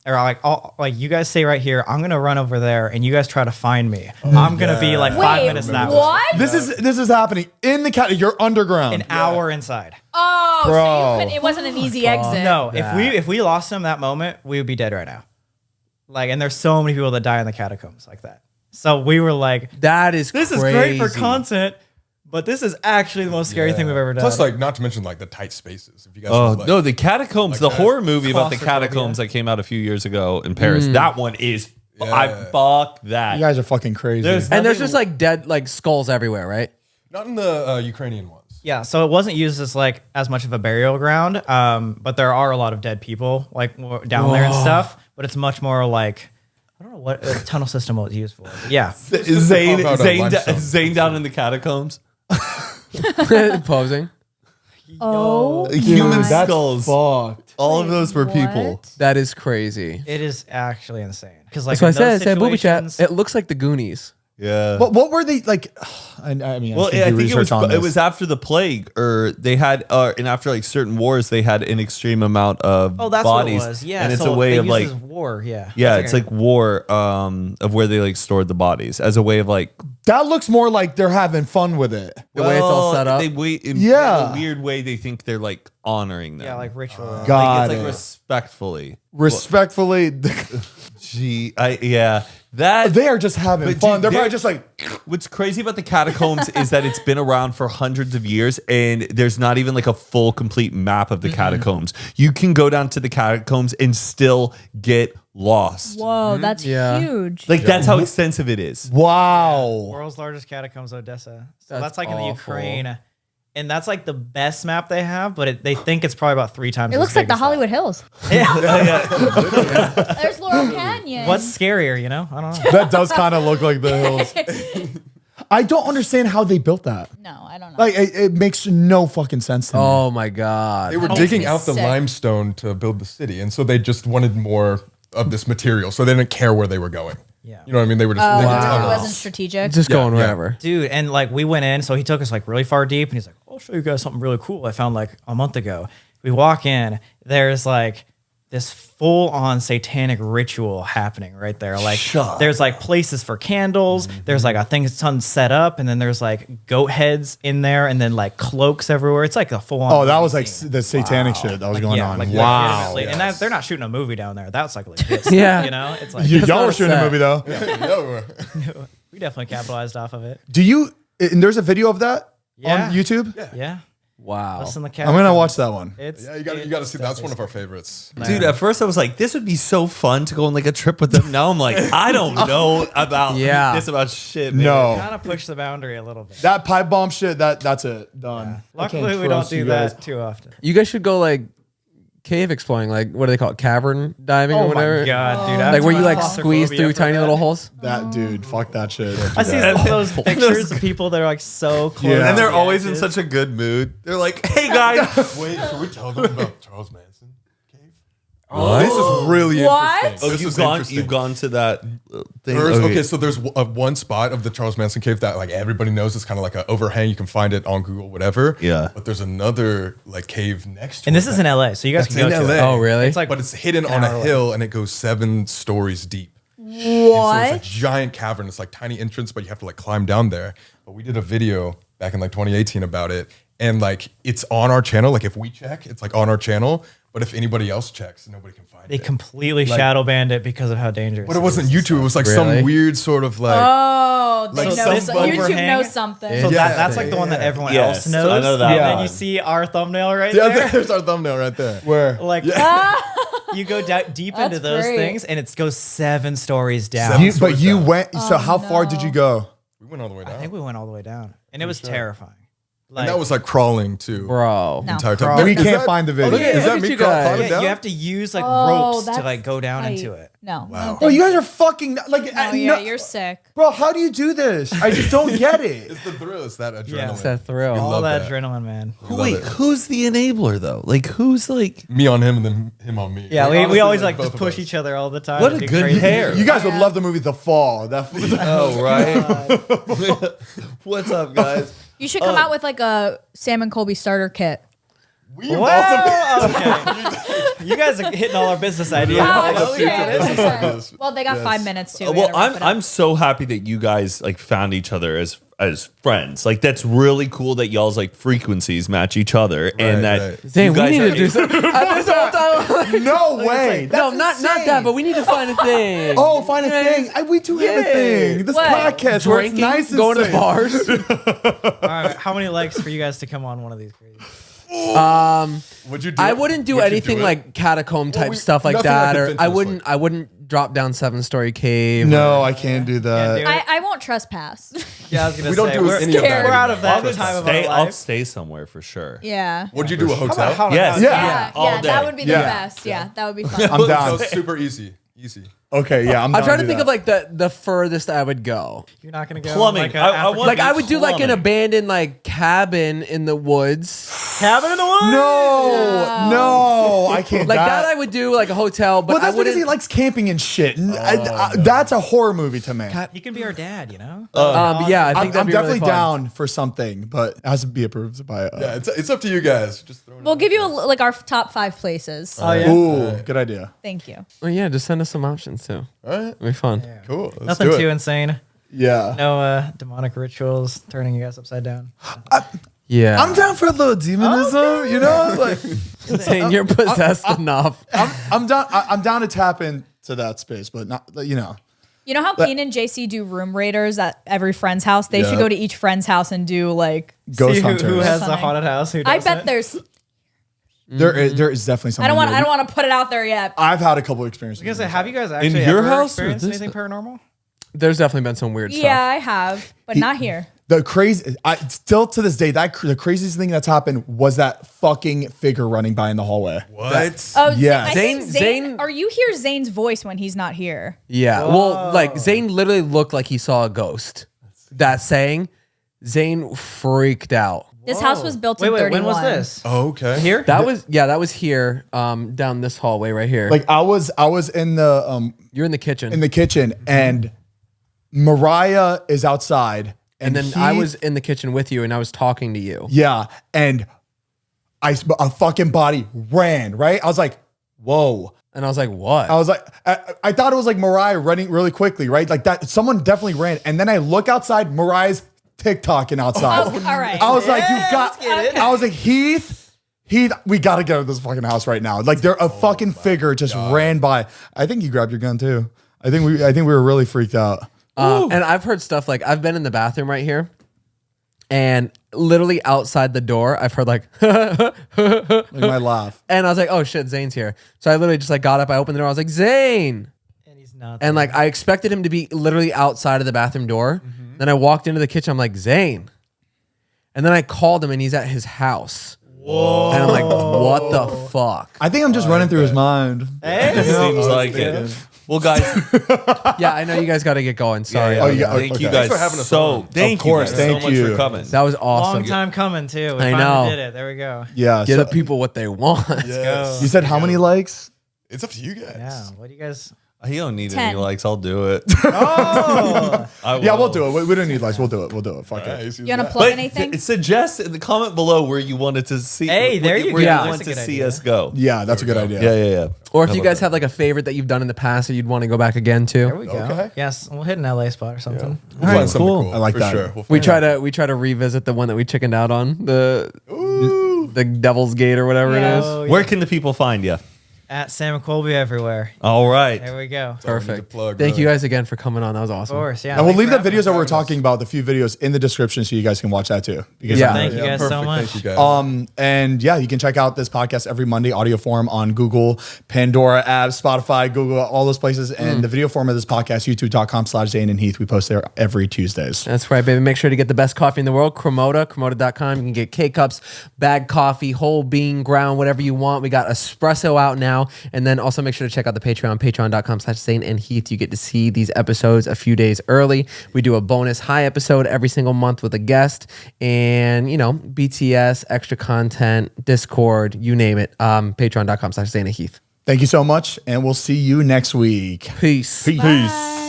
I'll you guys stay right here. I'm gonna run over there, and you guys try to find me. I'm gonna be like 5 Wait, minutes that way. what? This is happening in the cat. You're underground. An hour inside. Oh, so Bro. it wasn't an easy exit. No, if we lost him that moment, we would be dead right now. Like, and there's so many people that die in the catacombs like that. So we were like, That is this crazy. is great for content, but this is actually the most scary thing we've ever done. Plus, like, not to mention like the tight spaces. If you guys, Oh know, like, no, the catacombs, the that. horror movie about the Claustrophobia. catacombs that came out a few years ago in Paris. That one is I fuck that. You guys are fucking crazy. There's- And there's just like dead, like skulls everywhere, right? not in the Ukrainian ones. Yeah, so it wasn't used as like as much of a burial ground, but there are a lot of dead people like down there and stuff. But it's much more like, I don't know what a tunnel system was used for. But yeah, Zane, Carve out a limestone. Zane down in the catacombs. Posing. Oh, Human my- skulls. fucked. All of those were people. What? That is crazy. it is actually insane. Because like That's what I in said. I said booby chat. situations- It looks like the Goonies. Yeah. What were they like? I mean, Well, I, should I do think research on it this. was after the plague, or they had, and after like certain wars, they had an extreme amount of Oh, that's bodies. what it was. Yeah, and it's so a way they of use like, it as war. Yeah, yeah, That's it's like war, of where they like stored the bodies as a way of like That looks more like they're having fun with it. The way it's all set up. They wait in Yeah. a weird way. They think they're like honoring them. yeah, like ritual. like, God, it's like respectfully. respectfully, Gee, yeah, that they are just having But fun. dude, They're they're- probably just like, What's crazy about the catacombs is that it's been around for hundreds of years and there's not even like a full complete map of the catacombs. You can go down to the catacombs and still get lost. Whoa, that's Yeah. huge. Like that's how extensive it is. wow. World's largest catacombs, Odessa. So That's that's like in the awful. Ukraine, and that's like the best map they have. But they think it's probably about 3 times. It as looks like big the as that. Hollywood Hills. Yeah. There's Laurel Canyon. What's scarier? I don't know. That does kind of look like the hills. I don't understand how they built that. No, I don't know. Like, it makes no fucking sense to me. Oh my god. They were That digging makes me out the sick. limestone to build the city, and so they just wanted more of this material, so they didn't care where they were going. Yeah. You know what I mean? They were just Oh, digging it tunnels. wasn't strategic. Just going yeah. wherever. Dude, and like we went in, so he took us like really far deep, and he's like, "I'll show you guys something really cool I found like a month ago." We walk in, there's like this full-on satanic ritual happening right there. Like, there's like places for candles. There's like a thing that's set up, and then there's like goat heads in there, and then like cloaks everywhere. It's like a full-on. Oh, that was movie like scene. the satanic shit that was going on. Like Wow. legitimately. And that, they're not shooting a movie down there. That's like legit. Yeah. You know, it's like Y'all not were a shooting a set. movie though. we definitely capitalized off of it. Do you? And there's a video of that Yeah. on YouTube. Yeah. Wow. Listen, the I'm gonna watch that one. It's Yeah, you got to see. That's one of our favorites. Dude, at first I was like, this would be so fun to go on like a trip with them. Now I'm like, I don't know about this about shit, man. No. kind of push the boundary a little bit. That pipe bomb shit. That's it. Done. I Luckily, can't we don't trust do you guys. that too often. You guys should go like cave exploring, like what do they call it? Cavern diving or Oh whatever. my god, dude! Like where you like claustrophobia squeeze through for tiny that. little holes. That dude. Fuck that shit. I see those pictures of people that are like so close. Yeah. And they're to the always in edges. such a good mood. They're like, hey guys. Wait, should we tell them about Charles Manson cave? What? This is really What? interesting. Oh, This you've is gone. interesting. You've gone to that thing. Okay, so there's one spot of the Charles Manson cave that like everybody knows is kind of like an overhang. You can find it on Google, whatever. Yeah. But there's another like cave next to And it. this is in LA, so you guys That's can go in to LA. it. Oh really? It's like, But it's hidden on a hill and it goes 7 stories deep. So What? it's a giant cavern. It's like tiny entrance, but you have to like climb down there. But we did a video back in like 2018 about it. And like it's on our channel. Like if we check, it's like on our channel. But if anybody else checks, nobody can find They it. completely shadow banned it because of how dangerous. But it wasn't YouTube. It was like some weird sort of like. Oh, they Like know. some YouTube overhang. knows something. So Yeah. that's like the one that everyone Yes, else knows. I know that And one. then you see our thumbnail right Yeah, there. there's our thumbnail right there. Where? Like you go deep into That's those great. things, and it goes 7 stories down. But you down. went. So how far did you go? We went all the way down. I think we went all the way down, and it was terrifying. Like, And that was like crawling too. Bro. No. Entire time. Crawl. We Is can't that- find the video. Look at- Is that look at me you guys. crawling yeah, down? you have to use like Oh, ropes to that's like go down tight. into it. No. Wow. Bro, you guys are fucking like. Oh, yeah, you're sick. Bro, how do you do this? I just don't get it. It's the thrill. It's that adrenaline. Yeah. It's that thrill. We All love that that. adrenaline, man. We love Wait, it. who's the enabler though? Like, who's like? Me on him and then him on me. Yeah, Like, we honestly, always like both just of push us. each other all the time. What and a do good crazy pair. things. You guys would love the movie The Fall. Oh right. What's up, guys? You should come out with like a Sam and Colby starter kit. Wow. Okay. You guys are hitting all our business ideas. Oh, okay. okay. Well, they got 5 minutes too. Well, I'm so happy that you guys like found each other as friends. Like that's really cool that y'all's like frequencies match each other and that right. Zane, you we guys need are to do something. This whole time, No way. no, not that, but we need to find a thing. Oh, find a thing. We do have a thing. This What? podcast where it's Drinking, nice and going to safe. the bars. All right, how many likes for you guys to come on one of these crazy? Would you do I it? wouldn't do Would you anything it? like catacomb type we- stuff like nothing that, like or adventurous, I wouldn't drop down 7-story cave. No, I can't do that. Can't do it. I won't trespass. Yeah, I was gonna We don't say do we're, any of that we're out anymore. of that I'll time of Stay, our I'll life. stay somewhere for sure. Yeah. Would you do a hotel? Yes. Yeah. all Yeah, day. that would be the Yeah. best. Yeah, that would be fun. I'm down. So super easy. Easy. Okay, yeah, I'm I'm down trying to do think that. of like the furthest I would go. You're not gonna go Plumbing. Like, I want- Like I would do like an Plumbing. abandoned like cabin in the woods. cabin in the woods. No, I can't. Like that I would do like a hotel, but Well, I that's because wouldn't. he likes camping and shit. And that's a horror movie to me. You can be our dad, you know. Yeah, I think I'm that'd be definitely really fun. down for something, but it has to be approved by. Yeah, it's up to you guys. Just throw it We'll give you like our top 5 places. Oh yeah. Ooh, good idea. Thank you. Well, yeah, just send us some options too. All right. It'll be fun. Cool. Let's Nothing do too it. insane. Yeah, No demonic rituals turning you guys upside down. Yeah, I'm down for a little demonism. You know, like saying you're possessed enough. I'm down. I'm down to tap into that space, but not. You know, You know how Keen and JC do room raiders at every friend's house? They should Yeah. go to each friend's house and do like. ghost See who hunters. has the Something. haunted house? Who I doesn't? bet there's. There is definitely something. I don't want to put it out there yet. I've had a couple experiences. I was gonna say, have you guys actually your ever house or experienced this- anything paranormal? There's definitely been some weird Yeah, stuff. I have, but not here. The crazy, still to this day, the craziest thing that's happened was that fucking figure running by in the hallway. What? Oh, Yeah. I think Zane- Or you hear Zane's voice when he's not here. Yeah. Well, like Zane literally looked like he saw a ghost. That saying, Zane freaked out. This house was built Wait, in wait. 31. When was this? Oh, okay. Here? That was here, down this hallway right here. Like I was in the you're in the kitchen, kitchen, and Mariah is outside, and then I Heath- was in the kitchen with you, and I was talking to you. yeah, and a fucking body ran right. I was like, whoa. And I was like, "What?" I was like, I thought it was like Mariah running really quickly, right? Like that. Someone definitely ran, and then I look outside. Mariah's TikToking outside. Oh, all right. I was like, you've got. get it. I was like, Heath, we gotta get out of this fucking house right now. Like, a fucking figure just ran by. I think you grabbed your gun too. I think we were really freaked out. And I've heard stuff like I've been in the bathroom right here, and literally outside the door, I've heard like, Like my laugh. and I was like, "Oh shit, Zane's here!" So I literally just like got up, I opened the door, I was like, "Zane," And he's not. and like I expected him to be literally outside of the bathroom door. Then I walked into the kitchen, I'm like, "Zane," and then I called him, and he's at his house. Whoa! And I'm like, "What the fuck?" I think I'm just running through his mind. Seems like it. Well, guys, Yeah, I know you guys got to get going. Sorry. Oh, yeah. thank you Okay. guys Thanks for having us so. on. Thank Of course, you guys thank so much you. for coming. That was awesome. long time coming too. We I finally know. did it. There we go. Yeah. Give so- the people what they want. Go. you said how many likes? It's up to you guys. Yeah. What do you guys? He don't need 10. any likes. I'll do it. Oh, I Yeah, will. we'll do it. We don't need likes. We'll do it. We'll do it. Fuck it. Nice. You want to plug But anything? suggest in the comment below where you wanted to see. Hey, there you where go. you That's want a to good see idea. us go. Yeah, that's a good idea. Yeah. Or if How you about guys that? have like a favorite that you've done in the past that you'd want to go back again to. there we go. Okay. Yes, we'll hit an LA spot or something. We'll find something cool. cool. I like for that. Sure. We'll We find try to revisit the one that we chickened out on. The the Devil's Gate or whatever it is. Oh, Where can the people find you? At Sam and Colby everywhere. All right. There we go. Perfect. plug, Thank you really. guys again for coming on. That was awesome. Of course, yeah. And we'll Thanks leave for the having videos that we're us. talking about, the few videos in the description so you guys can watch that too. Because Yeah. Thank you guys so perfect. much. Thank you guys. And yeah, you can check out this podcast every Monday, audio form on Google, Pandora apps, Spotify, Google, all those places. And the video form of this podcast, youtube.com/Zane and Heath. We post there every Tuesdays. That's right, baby. Make sure to get the best coffee in the world. Cremota.com. You can get K-Cups, bag coffee, whole bean, ground, whatever you want. We got espresso out now. And then also make sure to check out the Patreon, patreon.com/Zane and Heath. You get to see these episodes a few days early. We do a bonus high episode every single month with a guest. And, you know, BTS, extra content, Discord, you name it. Patreon.com/Zane and Heath. Thank you so much. And we'll see you next week. Peace. Peace.